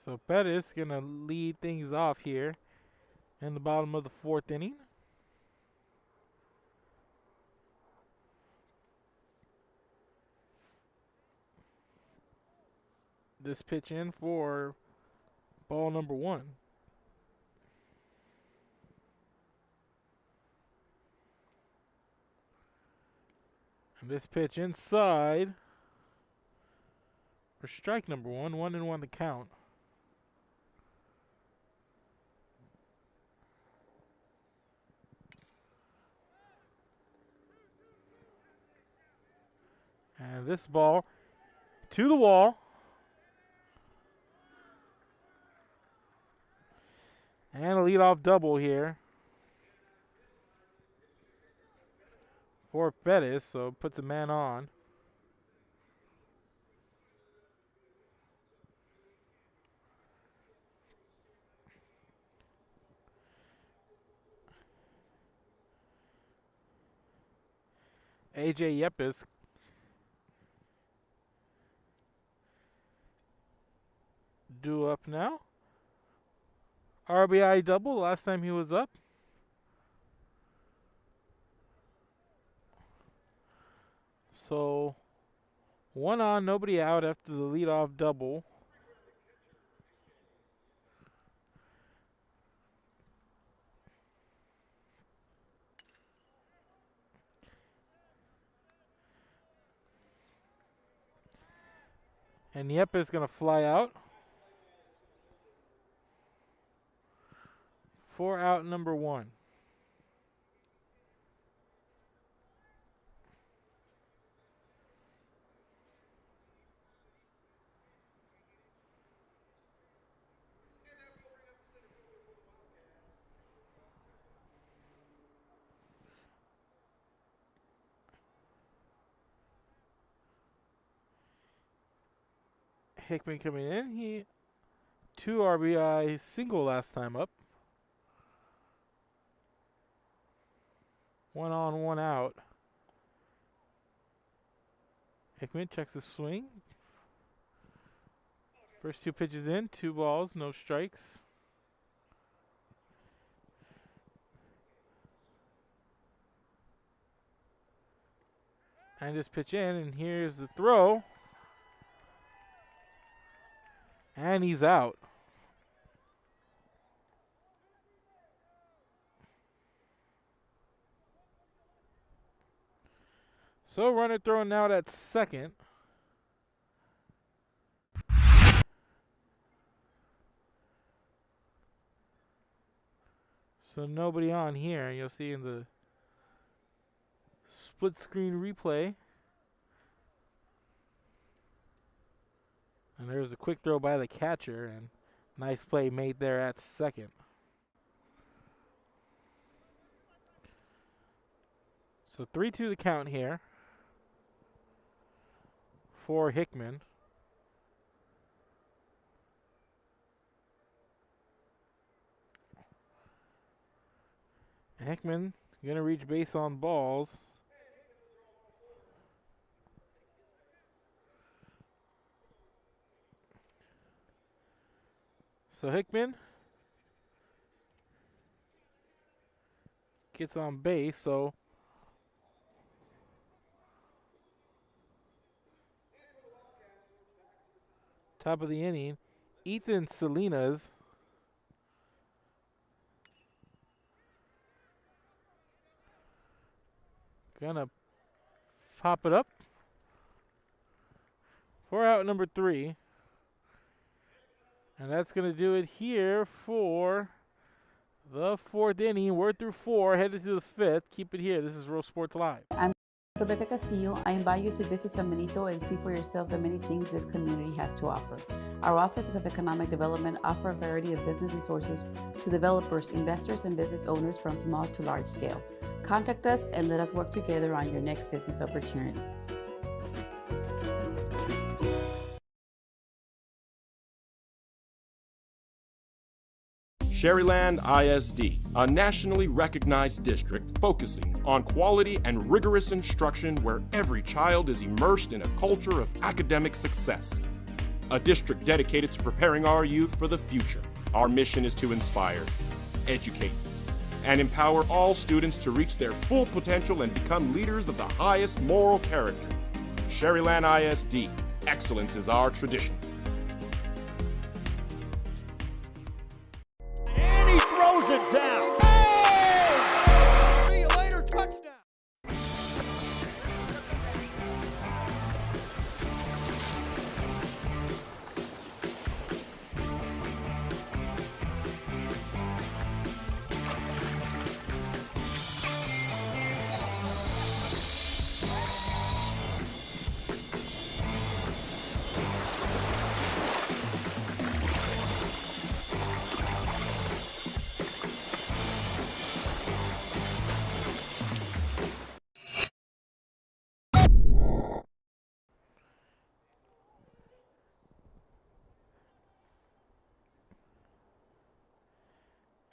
So Pettis going to lead things off here in the bottom of the 4th inning. This pitch in for ball number 1. And this pitch inside for strike number 1. 1-1 the count. And this ball to the wall. And a leadoff double here for Pettis, so puts a man on. AJ Yepis due up now. RBI double last time he was up. So 1 on, nobody out after the leadoff double. And Yep is going to fly out. 4 out, number 1. Hickman coming in. He 2 RBI single last time up. 1 on, 1 out. Hickman checks his swing. First 2 pitches in, 2 balls, no strikes. And just pitch in, and here's the throw. And he's out. So runner throwing out at second. So nobody on here. You'll see in the split screen replay. And there's a quick throw by the catcher, and nice play made there at second. So 3-2 the count here for Hickman. Hickman gonna reach base on balls. So Hickman gets on base, so top of the inning, Ethan Salinas gonna pop it up. 4 out, number 3. And that's going to do it here for the 4th inning. We're through 4, headed to the 5th. Keep it here. This is Real Sports Live. I'm Rebecca Castillo. I invite you to visit San Benito and see for yourself the many things this community has to offer. Our offices of economic development offer a variety of business resources to developers, investors, and business owners from small to large scale. Contact us and let us work together on your next business opportunity. Sherryland ISD, a nationally recognized district focusing on quality and rigorous instruction where every child is immersed in a culture of academic success. A district dedicated to preparing our youth for the future. Our mission is to inspire, educate, and empower all students to reach their full potential and become leaders of the highest moral character. Sherryland ISD, excellence is our tradition. Throws it down. Oh! See you later, touchdown.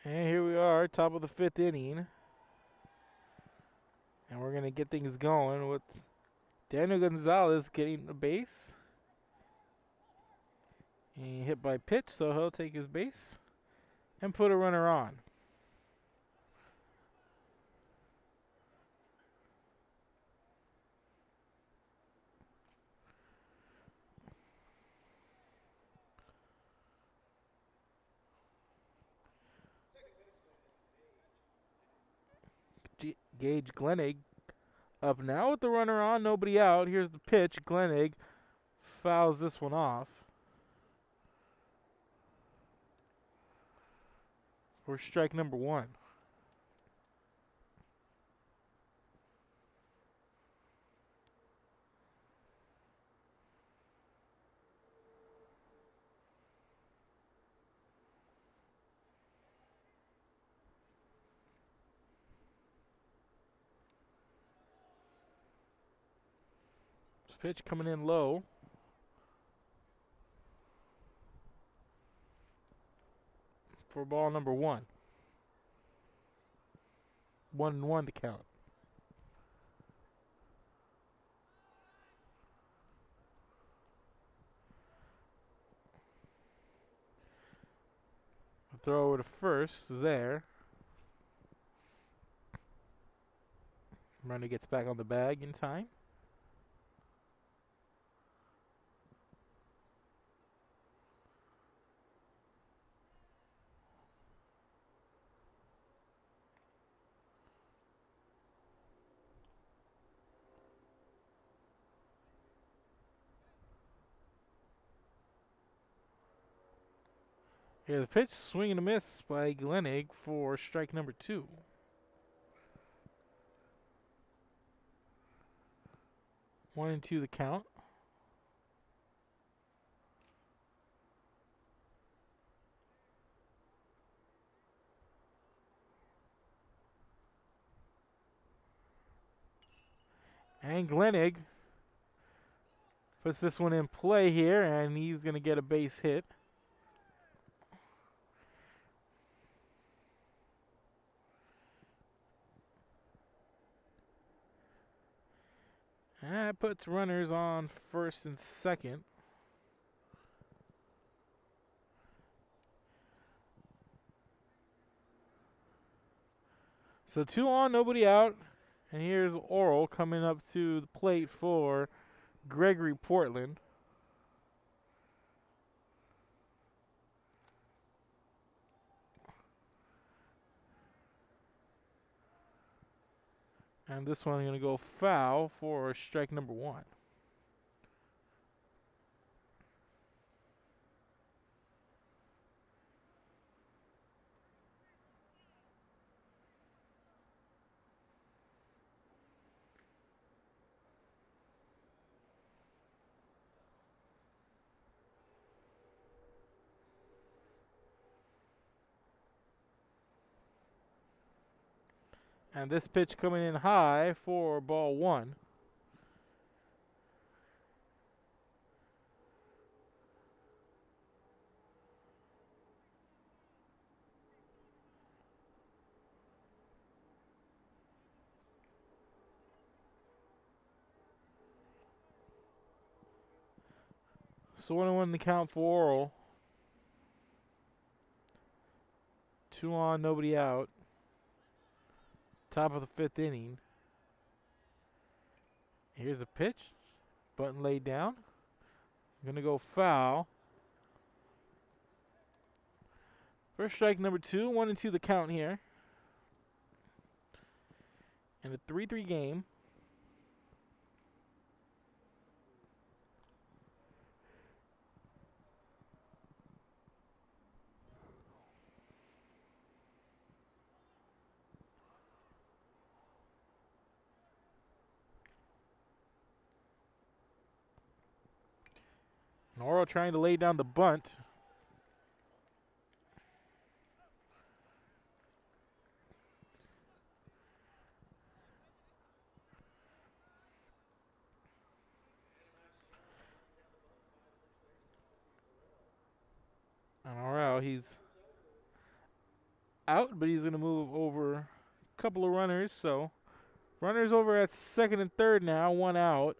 And here we are, top of the 5th inning. And we're going to get things going with Daniel Gonzalez getting the base. And hit by pitch, so he'll take his base and put a runner on. Gage Glenegg up now with the runner on, nobody out. Here's the pitch. Glenegg fouls this one off for strike number 1. This pitch coming in low. For ball number 1. 1-1 to count. The throw over to first is there. Runner gets back on the bag in time. Here's the pitch, swing and a miss by Glennig for strike number 2. One and two the count. And Glennig puts this one in play here, and he's going to get a base hit. And that puts runners on first and second. So 2 on, nobody out. And here's Oral coming up to the plate for Gregory-Portland. And this one is going to go foul for strike number 1. And this pitch coming in high for ball 1. So 1-1 the count for Oral. 2 on, nobody out. Top of the 5th inning. Here's a pitch. Button laid down. Gonna go foul. First strike number 2. 1 and 2 the count here. And a 3-3 game. Noro trying to lay down the bunt. And Noro, he's out, but he's going to move over a couple of runners. So runners over at second and third now, 1 out.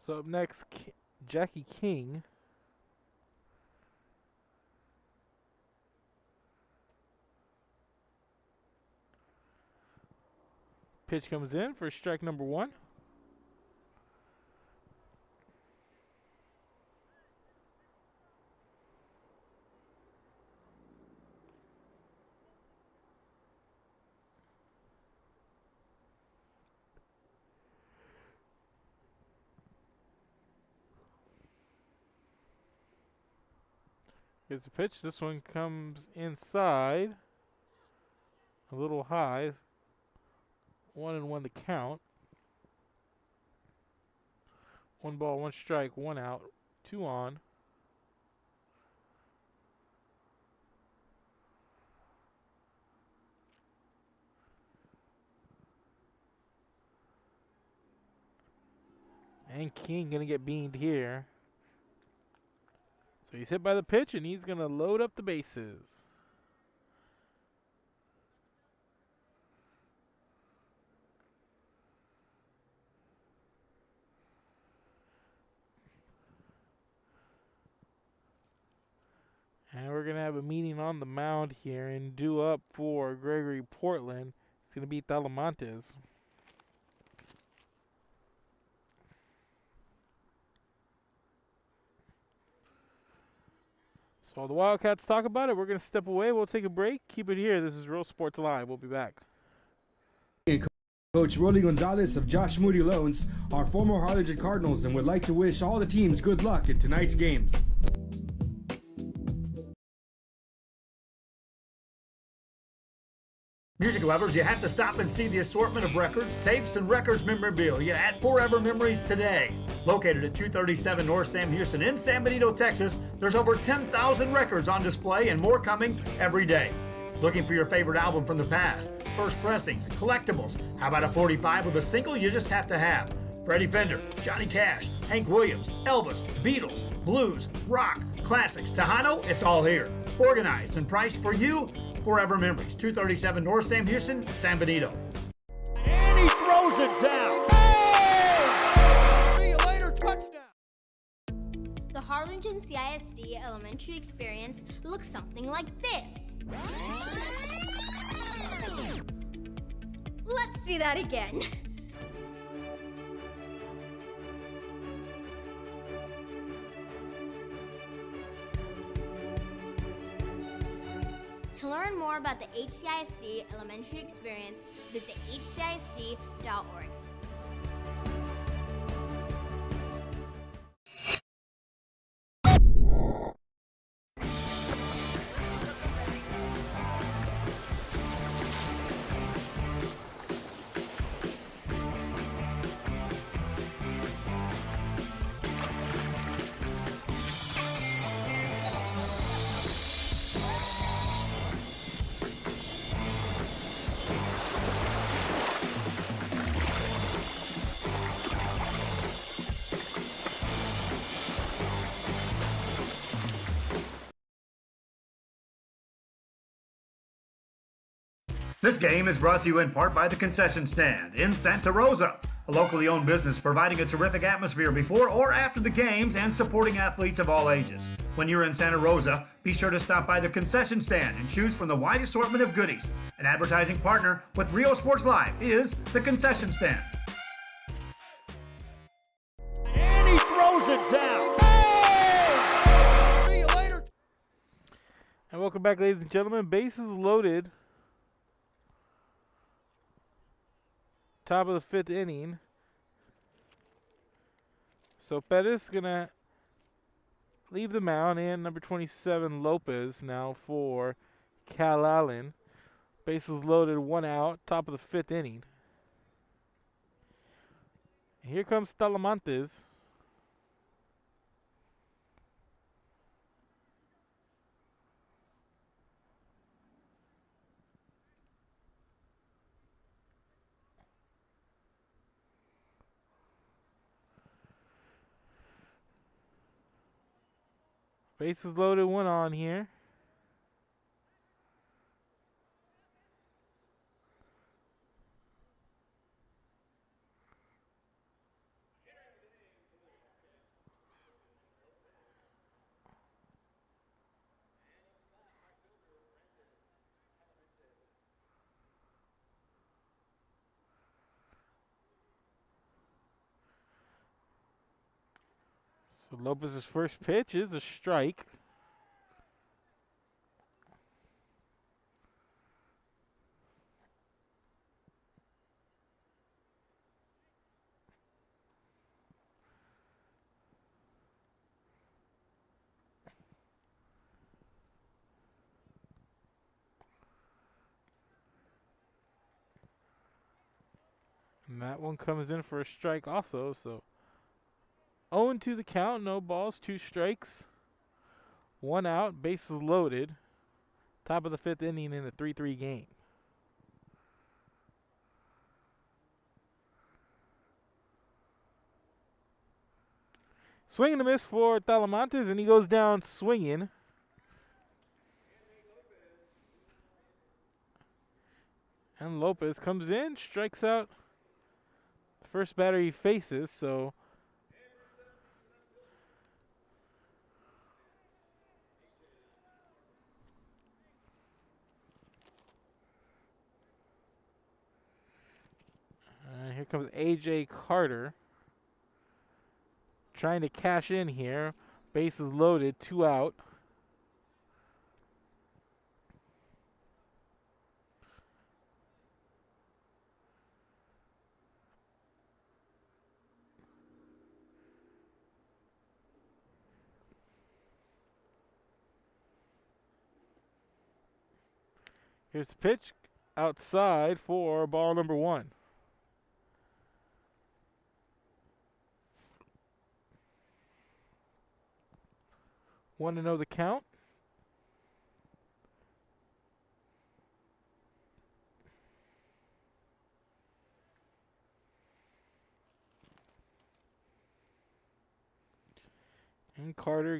So up next, Jackie King. Pitch comes in for strike number 1. Here's the pitch. This one comes inside. A little high. 1-1 to count. 1 ball, 1 strike, 1 out, 2 on. And King gonna get beamed here. So he's hit by the pitch and he's gonna load up the bases. And we're going to have a meeting on the mound here and due up for Gregory-Portland. It's going to be Talamantes. So while the Wildcats talk about it, we're going to step away. We'll take a break. Keep it here. This is Real Sports Live. We'll be back. Coach Rolly Gonzalez of Josh Moody Loans are former Harlingen Cardinals and would like to wish all the teams good luck in tonight's games. Music lovers, you have to stop and see the assortment of records, tapes, and records memorabilia at Forever Memories today. Located at 237 North Sam Houston in San Benito, Texas, there's over 10,000 records on display and more coming every day. Looking for your favorite album from the past, first pressings, collectibles? How about a 45 with a single you just have to have? Freddie Fender, Johnny Cash, Hank Williams, Elvis, Beatles, blues, rock, classics, Tejano, it's all here. Organized and priced for you. Forever Memories, 237 North Sam Houston, San Benito. And he throws it down. Hey! See you later, touchdown. The Harlingen CISD elementary experience looks something like this. Let's see that again. To learn more about the HCISD elementary experience, visit hcisd.org. This game is brought to you in part by the Concession Stand in Santa Rosa, a locally owned business providing a terrific atmosphere before or after the games and supporting athletes of all ages. When you're in Santa Rosa, be sure to stop by the Concession Stand and choose from the wide assortment of goodies. An advertising partner with Rio Sports Live is the Concession Stand. And he throws it down. Hey! See you later. And welcome back, ladies and gentlemen. Bases loaded. Top of the 5th inning. So Pettis gonna leave the mound, and number 27 Lopez now for Calallen. Bases loaded, 1 out, top of the 5th inning. Here comes Talamantes. Bases loaded, 1 on here. So Lopez's first pitch is a strike. And that one comes in for a strike also. So 0-2 the count, no balls, 2 strikes, 1 out, bases loaded. Top of the 5th inning in a 3-3 game. Swing and a miss for Talamantes, and he goes down swinging. And Lopez comes in, strikes out the first batter he faces, so here comes A.J. Carter trying to cash in here. Bases loaded, 2 out. Here's the pitch outside for ball number 1. 1-0 the count. And Carter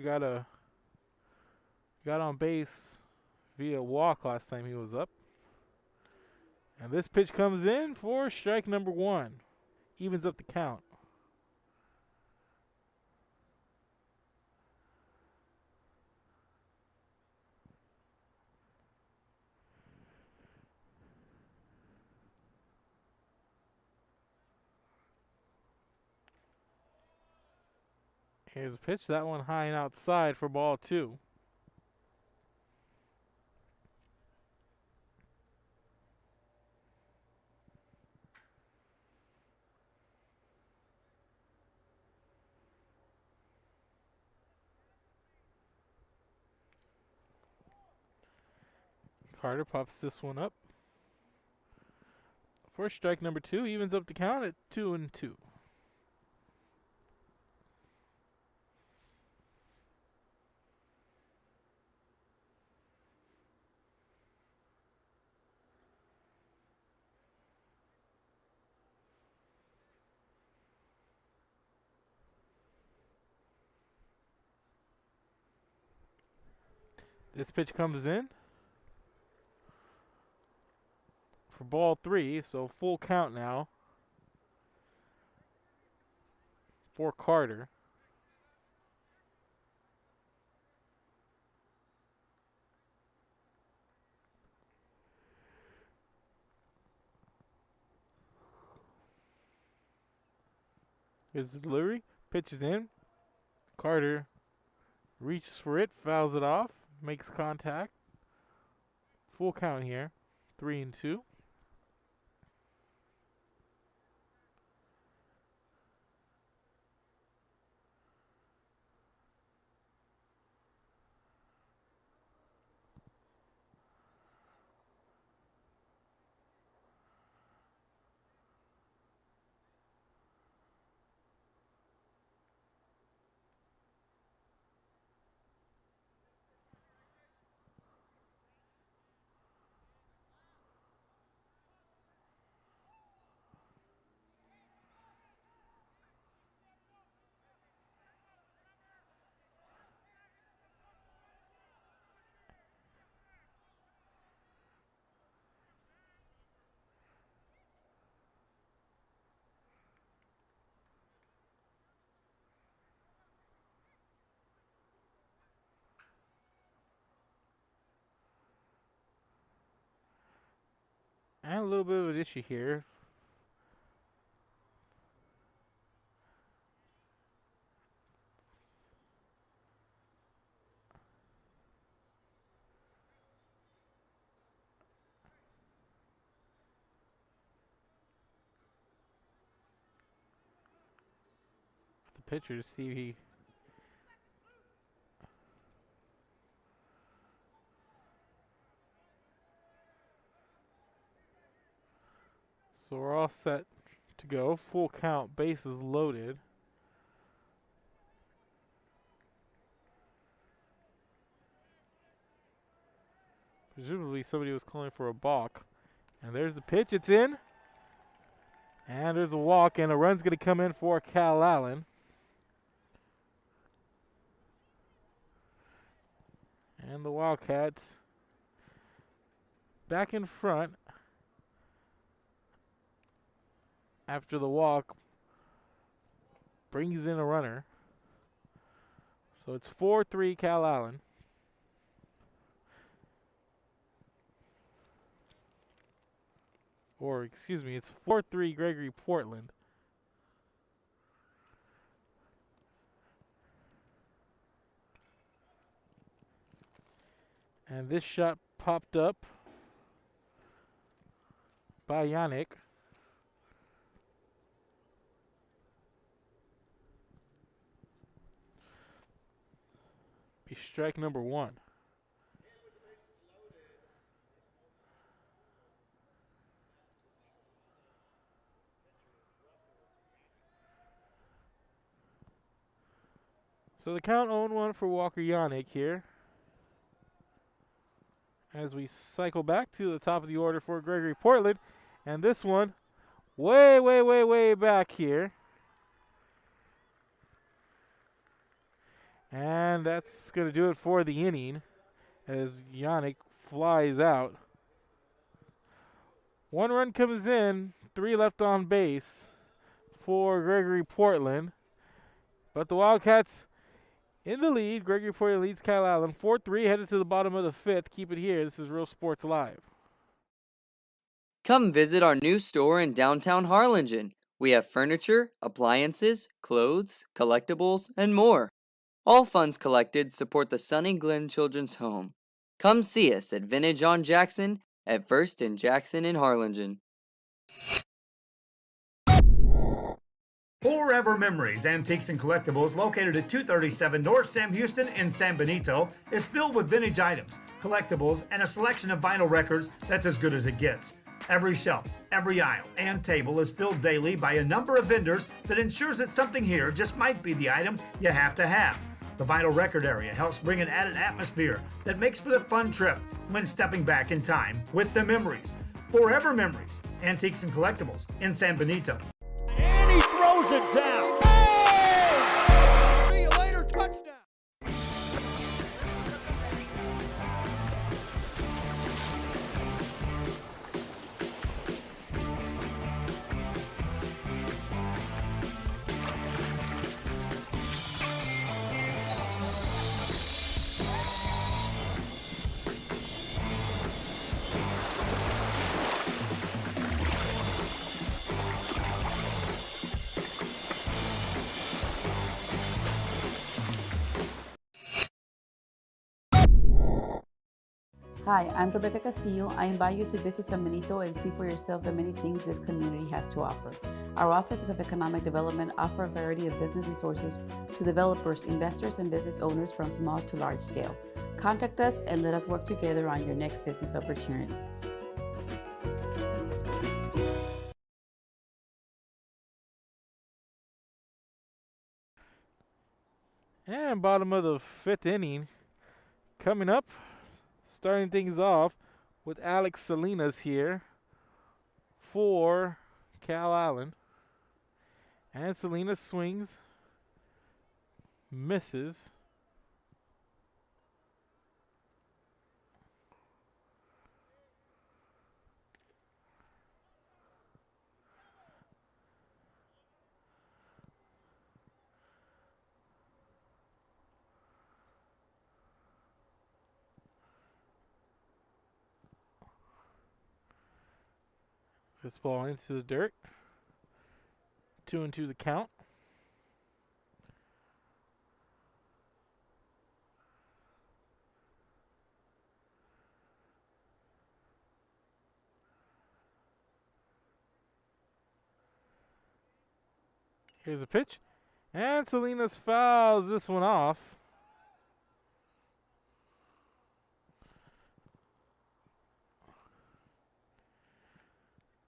got on base via walk last time he was up. And this pitch comes in for strike number 1. Evens up the count. Here's a pitch, that one high and outside for ball 2. Carter pops this one up for strike number 2. Evens up the count at 2-2. This pitch comes in for ball 3, so full count now for Carter. Here's the delivery. Pitches in. Carter reaches for it, fouls it off, makes contact. Full count here, 3-2. And a little bit of an issue here. pitcher to see if he. So we're all set to go. Full count, bases loaded. Presumably somebody was calling for a balk. And there's the pitch, it's in. And there's a walk, and a run's going to come in for Calallen. And the Wildcats back in front after the walk brings in a runner. So it's 4-3 Calallen. Or, excuse me, it's 4-3 Gregory-Portland. And this shot popped up by Yannick. Be strike number one. So the count 0-1 for Walker Yannick here. As we cycle back to the top of the order for Gregory-Portland. And this one way back here. And that's going to do it for the inning as Yannick flies out. One run comes in, 3 left on base for Gregory-Portland. But the Wildcats in the lead. Gregory-Portland leads Calallen 4-3, headed to the bottom of the 5th. Keep it here. This is Real Sports Live. Come visit our new store in downtown Harlingen. We have furniture, appliances, clothes, collectibles, and more. All funds collected support the Sunny Glen Children's Home. Come see us at Vintage on Jackson at First and Jackson in Harlingen. Forever Memories, Antiques and Collectibles, located at 237 North Sam Houston in San Benito, is filled with vintage items, collectibles, and a selection of vinyl records that's as good as it gets. Every shelf, every aisle, and table is filled daily by a number of vendors that ensures that something here just might be the item you have to have. The vinyl record area helps bring an added atmosphere that makes for a fun trip when stepping back in time with the memories. Forever Memories, Antiques and Collectibles in San Benito. And he throws it down. Oh! See you later, touchdown. Hi, I'm Rebecca Castillo. I invite you to visit San Benito and see for yourself the many things this community has to offer. Our offices of economic development offer a variety of business resources to developers, investors, and business owners from small to large scale. Contact us and let us work together on your next business opportunity. And bottom of the 5th inning coming up. Starting things off with Alex Salinas here for Calallen. And Salinas swings, misses. This ball into the dirt. 2-2 the count. Here's a pitch. And Salinas fouls this one off.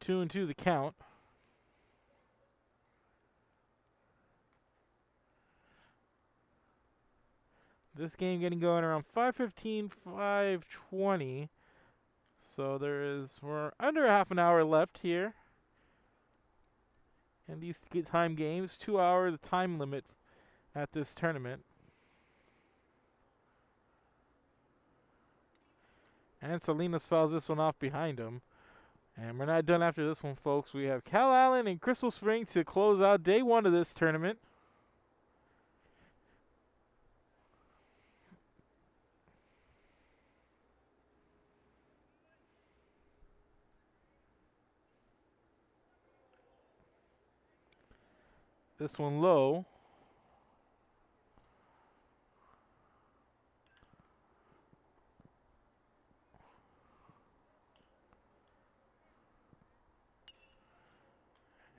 2-2 the count. This game getting going around 5:15, 5:20. So we're under a half an hour left here. And these time games, 2 hour the time limit at this tournament. And Salinas fouls this one off behind him. And we're not done after this one, folks. We have Calallen and Crystal Springs to close out day one of this tournament. This one low.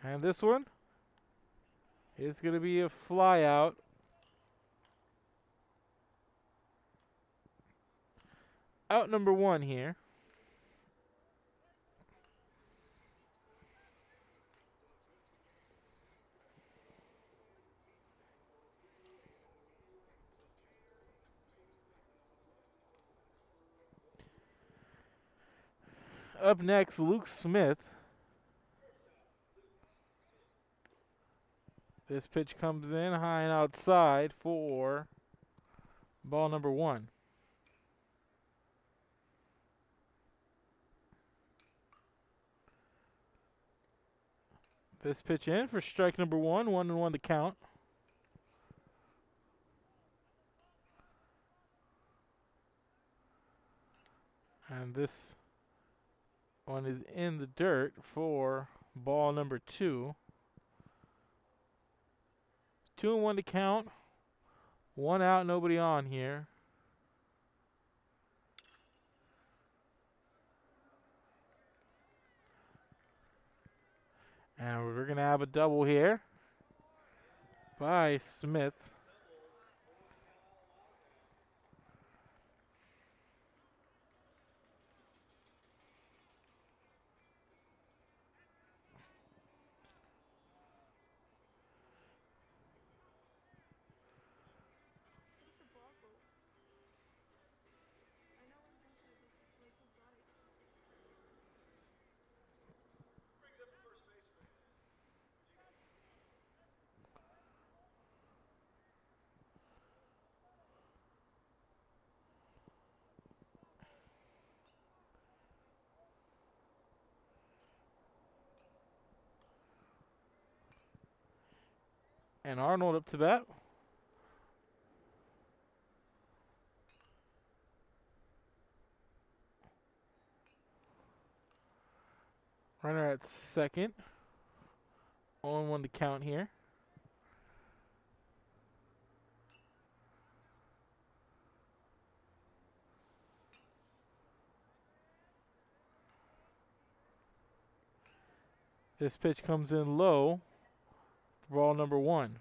And this one is going to be a fly out. Out number one here. Up next, Luke Smith. This pitch comes in high and outside for ball number one. This pitch in for strike number one, 1-1 to count. And this one is in the dirt for ball number two. 2-1 to count. One out, nobody on here. And we're going to have a double here by Smith. And Arnold up to bat. Runner at second. 0-1 to count here. This pitch comes in low. Ball number one.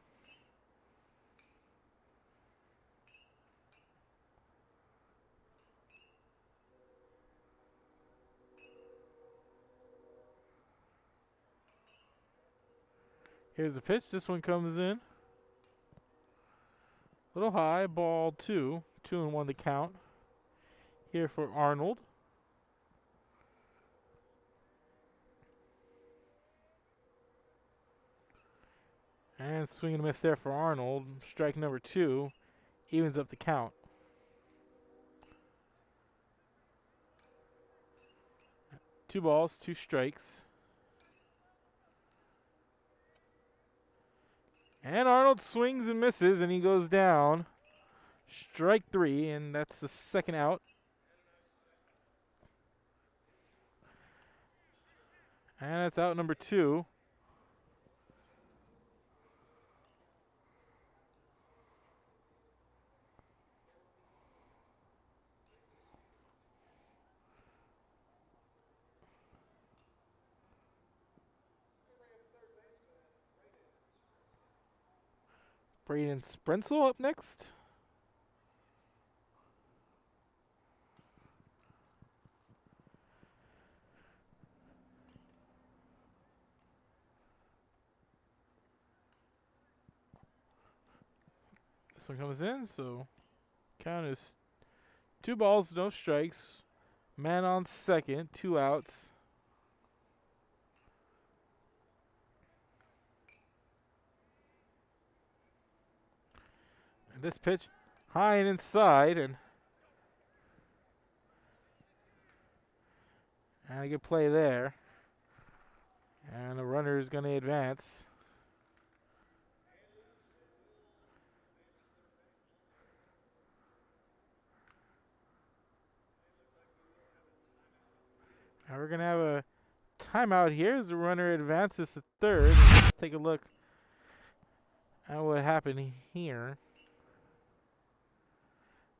Here's the pitch. This one comes in a little high. Ball two. 2-1 to count. Here for Arnold. And swing and a miss there for Arnold. Strike number two. Evens up the count. Two balls, two strikes. And Arnold swings and misses, and he goes down. Strike three, and that's the second out. And that's out number two. Braden Sprenzel up next. This one comes in, so count is 2 balls, no strikes. Man on second, 2 outs. And this pitch high and inside, and a good play there. And the runner is going to advance. Now we're going to have a timeout here as the runner advances to third. Let's take a look at what happened here.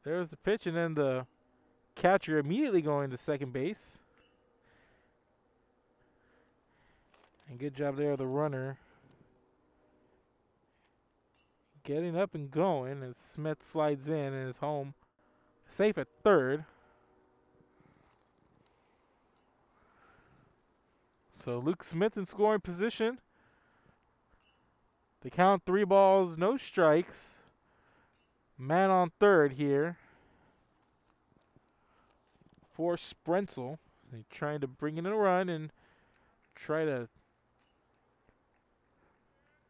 There's the pitch, and then the catcher immediately going to second base. And good job there of the runner getting up and going as Smith slides in and is home safe at third. So Luke Smith in scoring position. The count 3 balls, no strikes. Man on third here for Sprenzel. He's trying to bring in a run and try to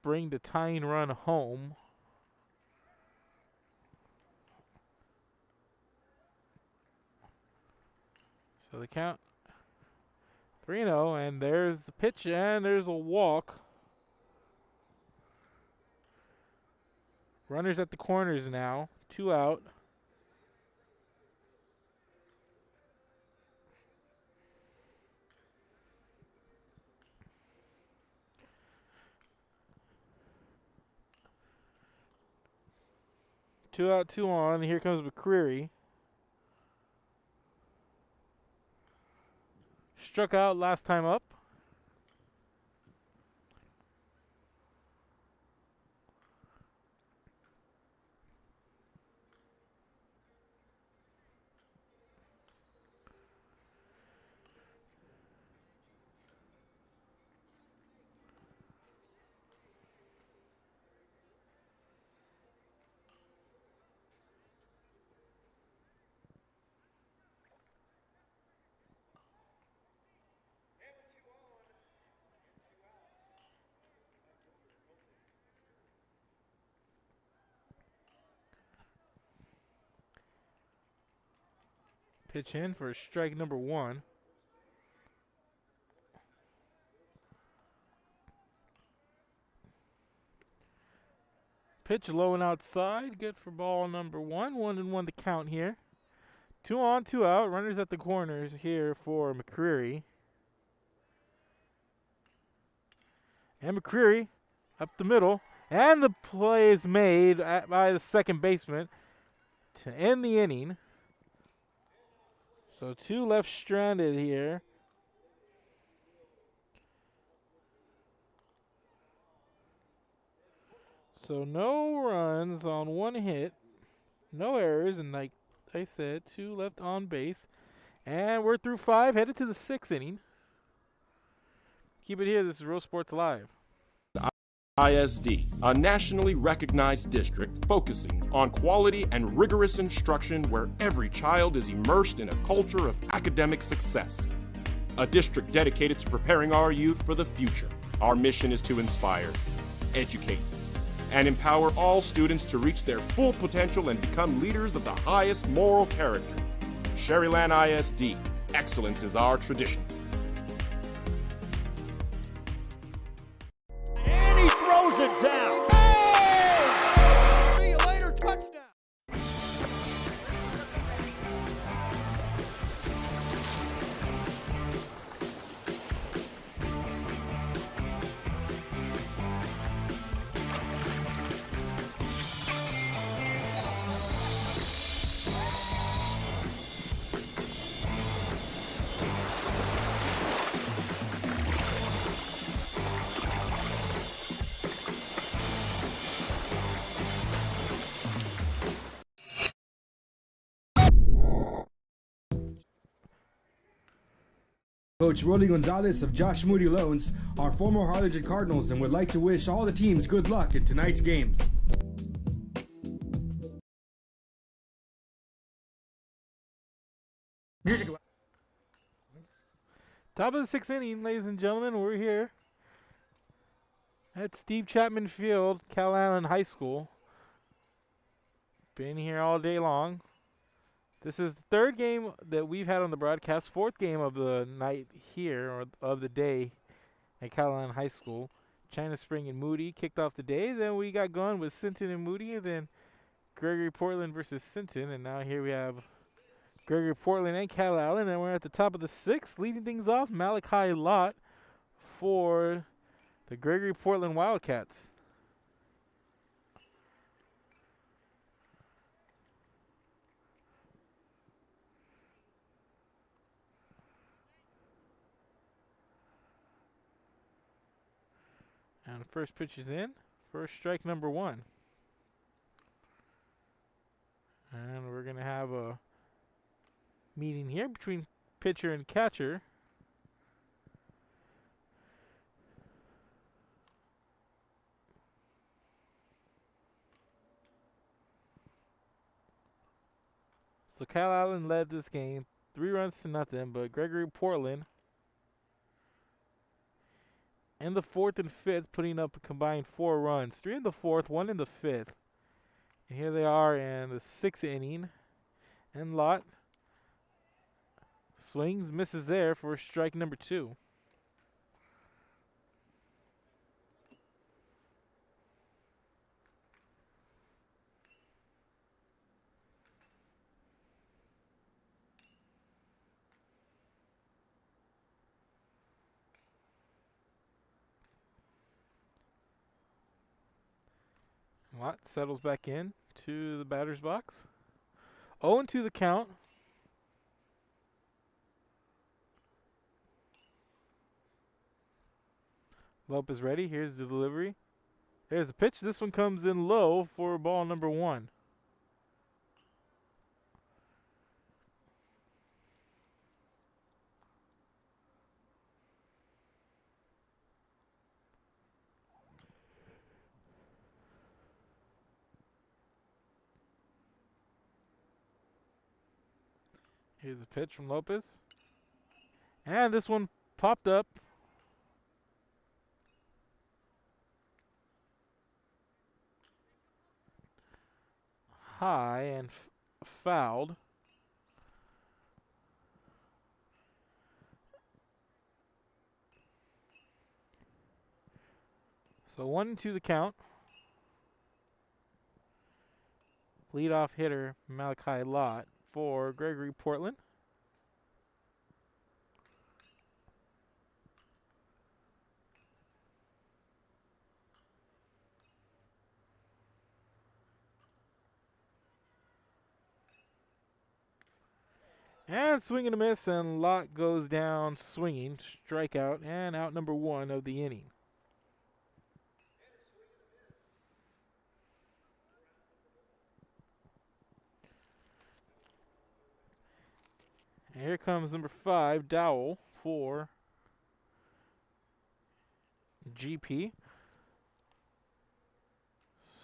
bring the tying run home. So the count 3-0, and there's the pitch, and there's a walk. Runners at the corners now, 2 out. Two out, 2 on. Here comes McCreary. Struck out last time up. Pitch in for strike number 1. Pitch low and outside. Good for ball number 1. 1-1 to count here. 2 on, 2 out. Runners at the corners here for McCreary. And McCreary up the middle. And the play is made by the second baseman to end the inning. So 2 left stranded here. So no runs on 1 hit. No errors, and like I said, 2 left on base. And we're through 5, headed to the 6th inning. Keep it here. This is Real Sports Live. ISD, a nationally recognized district focusing on quality and rigorous instruction where every child is immersed in a culture of academic success. A district dedicated to preparing our youth for the future. Our mission is to inspire, educate, and empower all students to reach their full potential and become leaders of the highest moral character. Sherryland ISD, excellence is our tradition. Throws it down. Hey! See you later, touchdown. Coach Rolly Gonzalez of Josh Moody Loans are former Harlingen Cardinals and would like to wish all the teams good luck in tonight's games. Music. Top of the 6th inning, ladies and gentlemen. We're here at Steve Chapman Field, Calallen High School. Been here all day long. This is the 3rd game that we've had on the broadcast, 4th game of the night here, or of the day at Calallen High School. China Spring and Moody kicked off the day. Then we got going with Sinton and Moody, and then Gregory-Portland versus Sinton. And now here we have Gregory-Portland and Calallen, and we're at the top of the 6th. Leading things off, Malachi Lott for the Gregory-Portland Wildcats. And the first pitch is in. First strike number 1. And we're going to have a meeting here between pitcher and catcher. So Calallen led this game 3 runs to nothing, but Gregory-Portland in the 4th and 5th putting up a combined 4 runs. 3 in the 4th, 1 in the 5th. And here they are in the 6th inning. And Lott swings, misses there for strike number 2. Lott settles back in to the batter's box. 0-2 the count. Lopez ready. Here's the delivery. There's the pitch. This one comes in low for ball number 1. Here's the pitch from Lopez. And this one popped up. High and fouled. So 1-2 the count. Leadoff hitter Malachi Lott for Gregory-Portland. And swing and a miss, and Lott goes down swinging. Strikeout, and out number 1 of the inning. And here comes number 5, Dowell, for GP.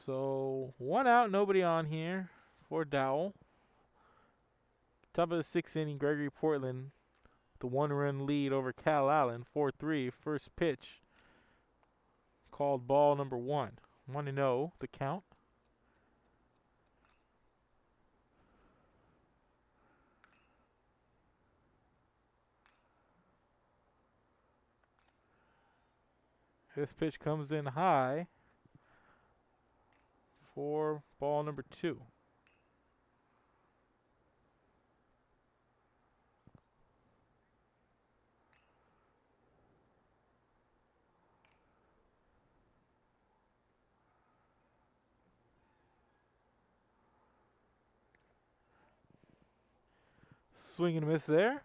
So 1 out, nobody on here for Dowell. Top of the 6th inning, Gregory-Portland, the 1-run lead over Calallen, 4-3. First pitch called ball number 1. 1-0 the count. This pitch comes in high for ball number 2. Swing and a miss there.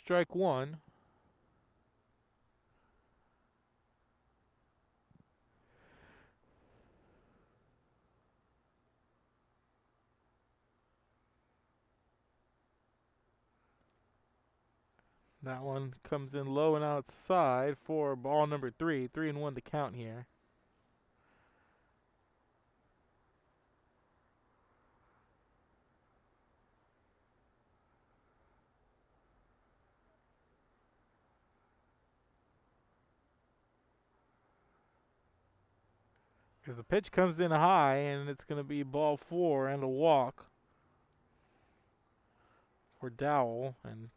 Strike 1. That one comes in low and outside for ball number 3. 3-1 to count here. Because the pitch comes in high, and it's going to be ball 4 and a walk for Dowell. And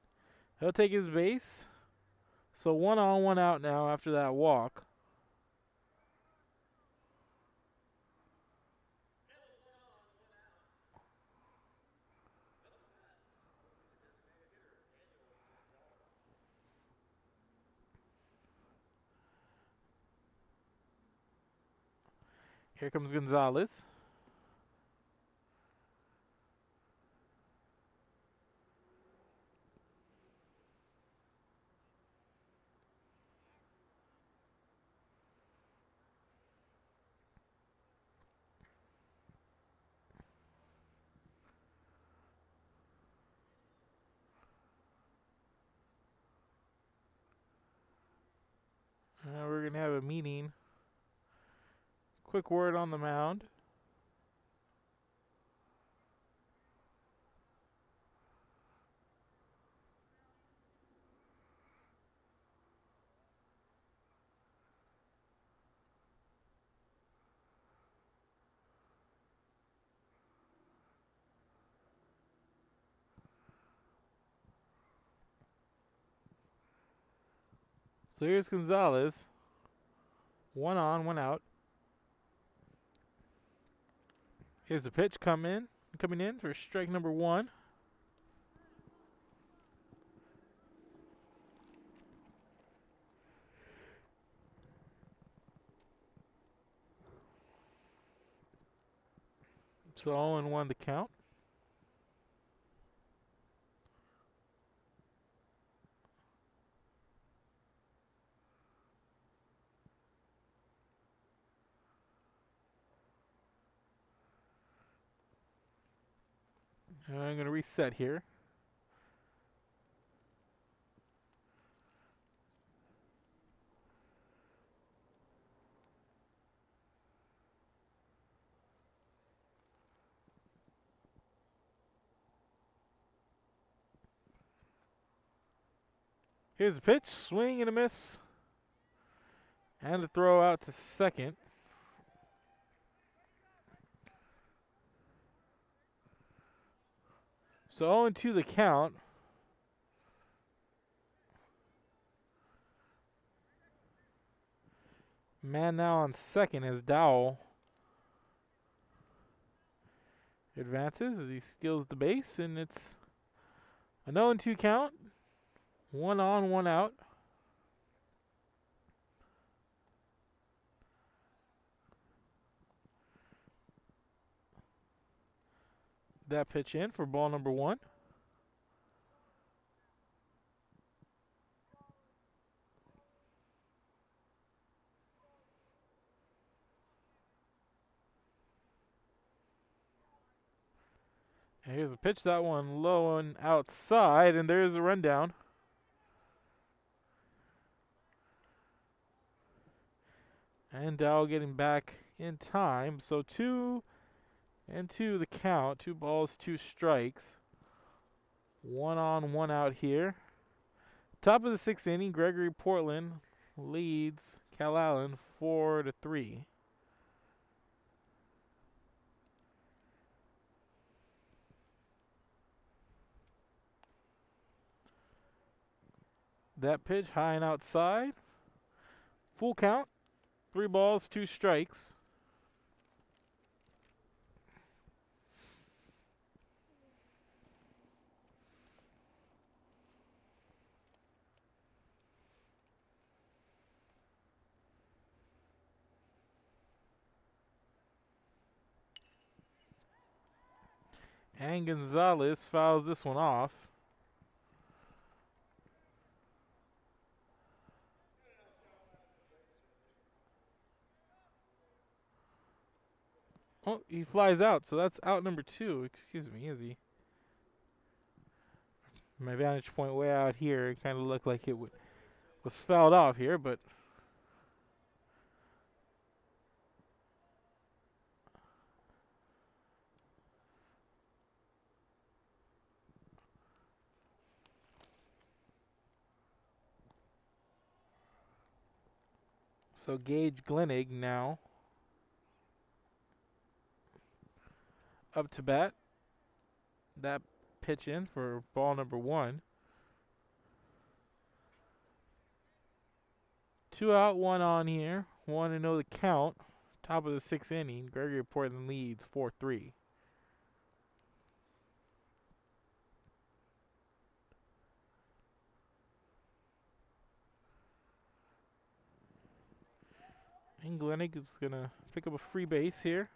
he'll take his base. So 1 on, 1 out now after that walk. Here comes Gonzalez. We're going to have a meeting. Quick word on the mound. So here's Gonzalez. 1 on, 1 out. Here's the pitch coming in for strike number 1. So 0-1 to count. And I'm going to reset here. Here's the pitch, swing and a miss. And a throw out to second. So 0-2 the count. Man now on second as Dowell advances as he steals the base, and it's a 0-2 count. 1 on, 1 out. That pitch in for ball number 1. And here's a pitch, that one low and outside, and there's a rundown. And Dowell getting back in time. So 2-2 the count. 2 balls, 2 strikes. 1 on, 1 out here. Top of the 6th inning, Gregory-Portland leads Calallen 4-3. That pitch high and outside. Full count. 3 balls, 2 strikes. And Gonzalez fouls this one off. Oh, he flies out, so that's out number 2. Excuse me, is he? My vantage point way out here, it kind of looked like it was fouled off here, but so Gage Glennig now up to bat. That pitch in for ball number 1. 2 out, 1 on here. 1-0 the count. Top of the 6th inning. Gregory-Portland leads 4-3. And Glennig is going to pick up a free base here.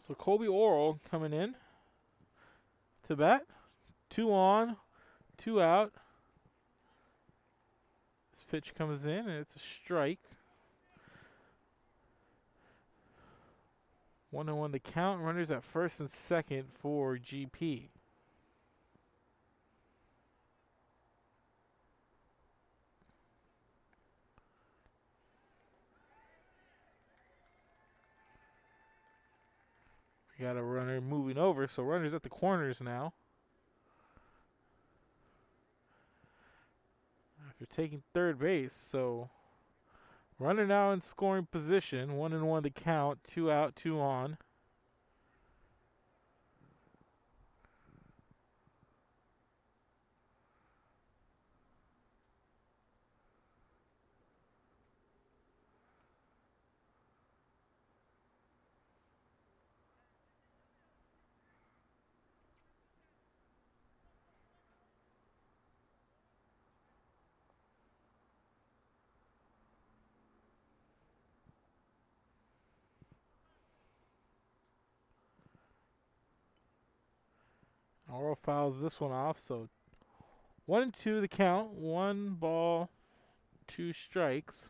So Colby Oral coming in to bat. 2 on, 2 out. This pitch comes in and it's a strike. 1-1 the count. Runners at first and second for GP. We got a runner moving over, so runners at the corners now. After taking third base, so runner now in scoring position. 1-1 to count. 2 out, 2 on. Oral fouls this one off, so 1-2 the count. 1 ball, 2 strikes.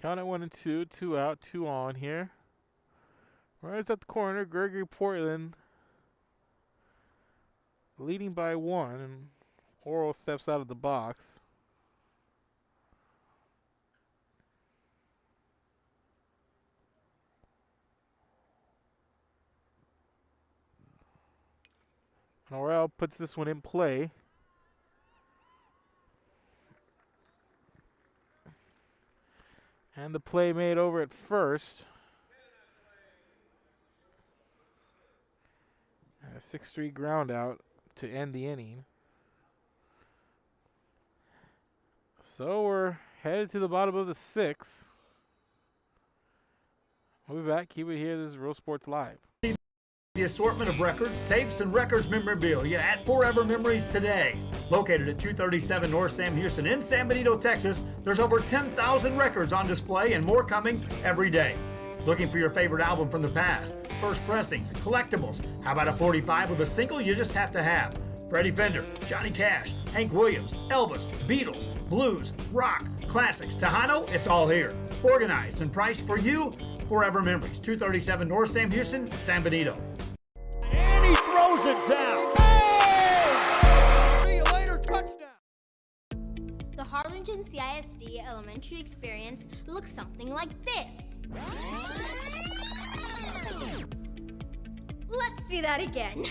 Count at 1-2, 2 out, 2 on here. Runners at the corner, Gregory-Portland leading by 1, and Oral steps out of the box. And Oral puts this one in play. And the play made over at first. A 6-3 ground out to end the inning. So we're headed to the bottom of the 6th. We'll be back. Keep it here. This is Real Sports Live. The assortment of records, tapes, and records memorabilia at Forever Memories today. Located at 237 North Sam Houston in San Benito, Texas, there's over 10,000 records on display and more coming every day. Looking for your favorite album from the past, first pressings, collectibles. How about a 45 with a single you just have to have? Freddie Fender, Johnny Cash, Hank Williams, Elvis, Beatles, blues, rock, classics, Tejano, it's all here. Organized and priced for you. Forever Memories, 237 North Sam Houston, San Benito. And he throws it down. Oh! See you later, touchdown. The Harlingen CISD elementary experience looks something like this. Let's see that again.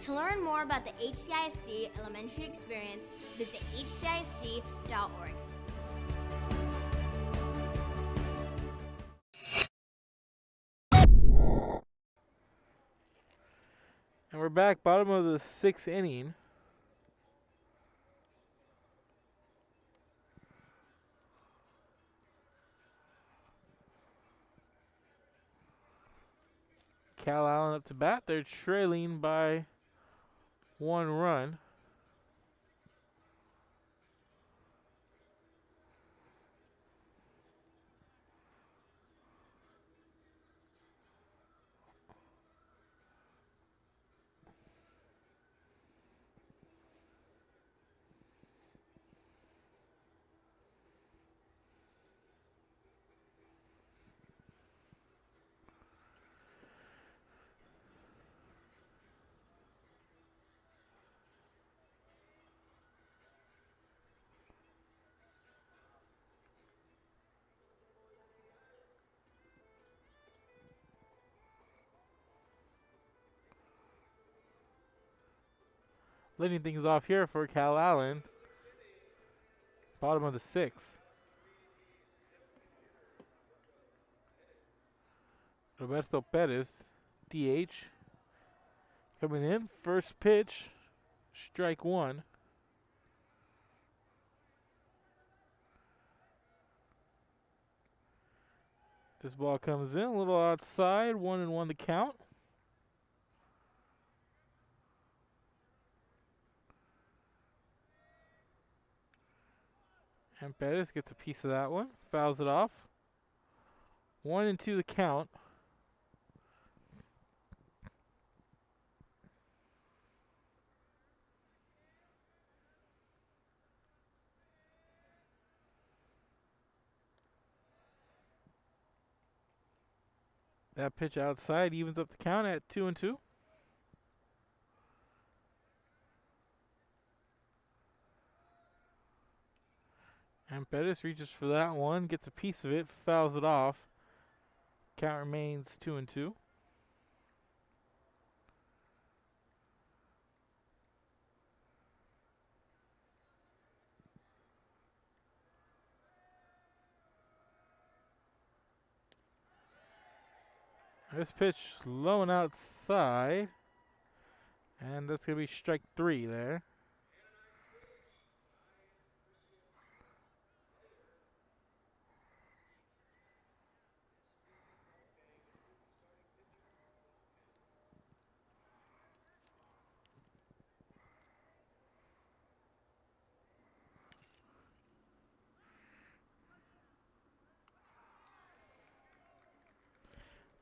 To learn more about the HCISD elementary experience, visit hcisd.org. We're back, bottom of the 6th inning. Calallen up to bat. They're trailing by 1 run. Leading things off here for Calallen. Bottom of the 6th. Roberto Perez, DH. Coming in, first pitch, strike 1. This ball comes in, a little outside, 1-1 the count. And Perez gets a piece of that one, fouls it off. 1-2 the count. That pitch outside evens up the count at 2-2. And Perez reaches for that one, gets a piece of it, fouls it off. Count remains 2-2. This pitch low and outside. And that's going to be strike 3 there.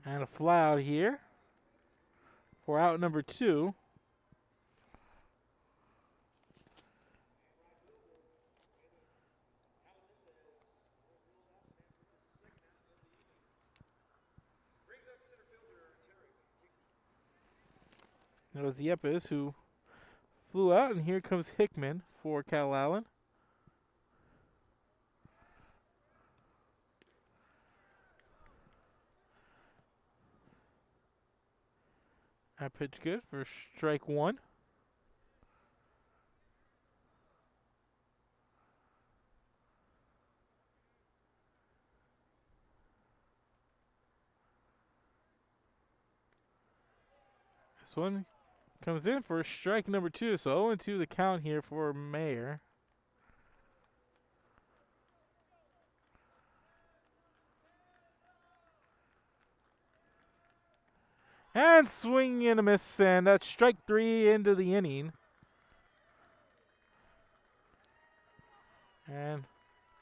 And a fly out here for out number 2. That was Yepes who flew out, and here comes Hickman for Calallen. That pitch good for strike 1. This one comes in for strike number 2, so 0-2 the count here for Mayer. And swing and a miss, and that's strike 3 into the inning. And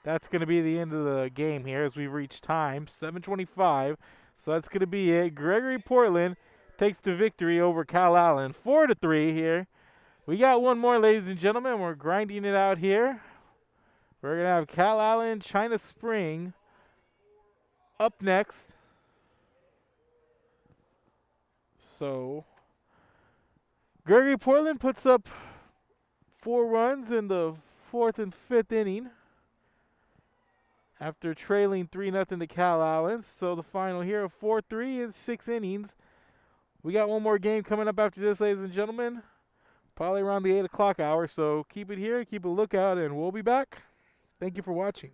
that's going to be the end of the game here as we reach time, 7:25. So that's going to be it. Gregory-Portland takes the victory over Calallen, 4-3 here. We got one more, ladies and gentlemen. We're grinding it out here. We're going to have Calallen, China Spring up next. So Gregory-Portland puts up 4 runs in the 4th and 5th inning after trailing 3-0 to Calallen. So the final here of 4-3 in 6 innings. We got one more game coming up after this, ladies and gentlemen. Probably around the 8 o'clock hour. So keep it here, keep a lookout, and we'll be back. Thank you for watching.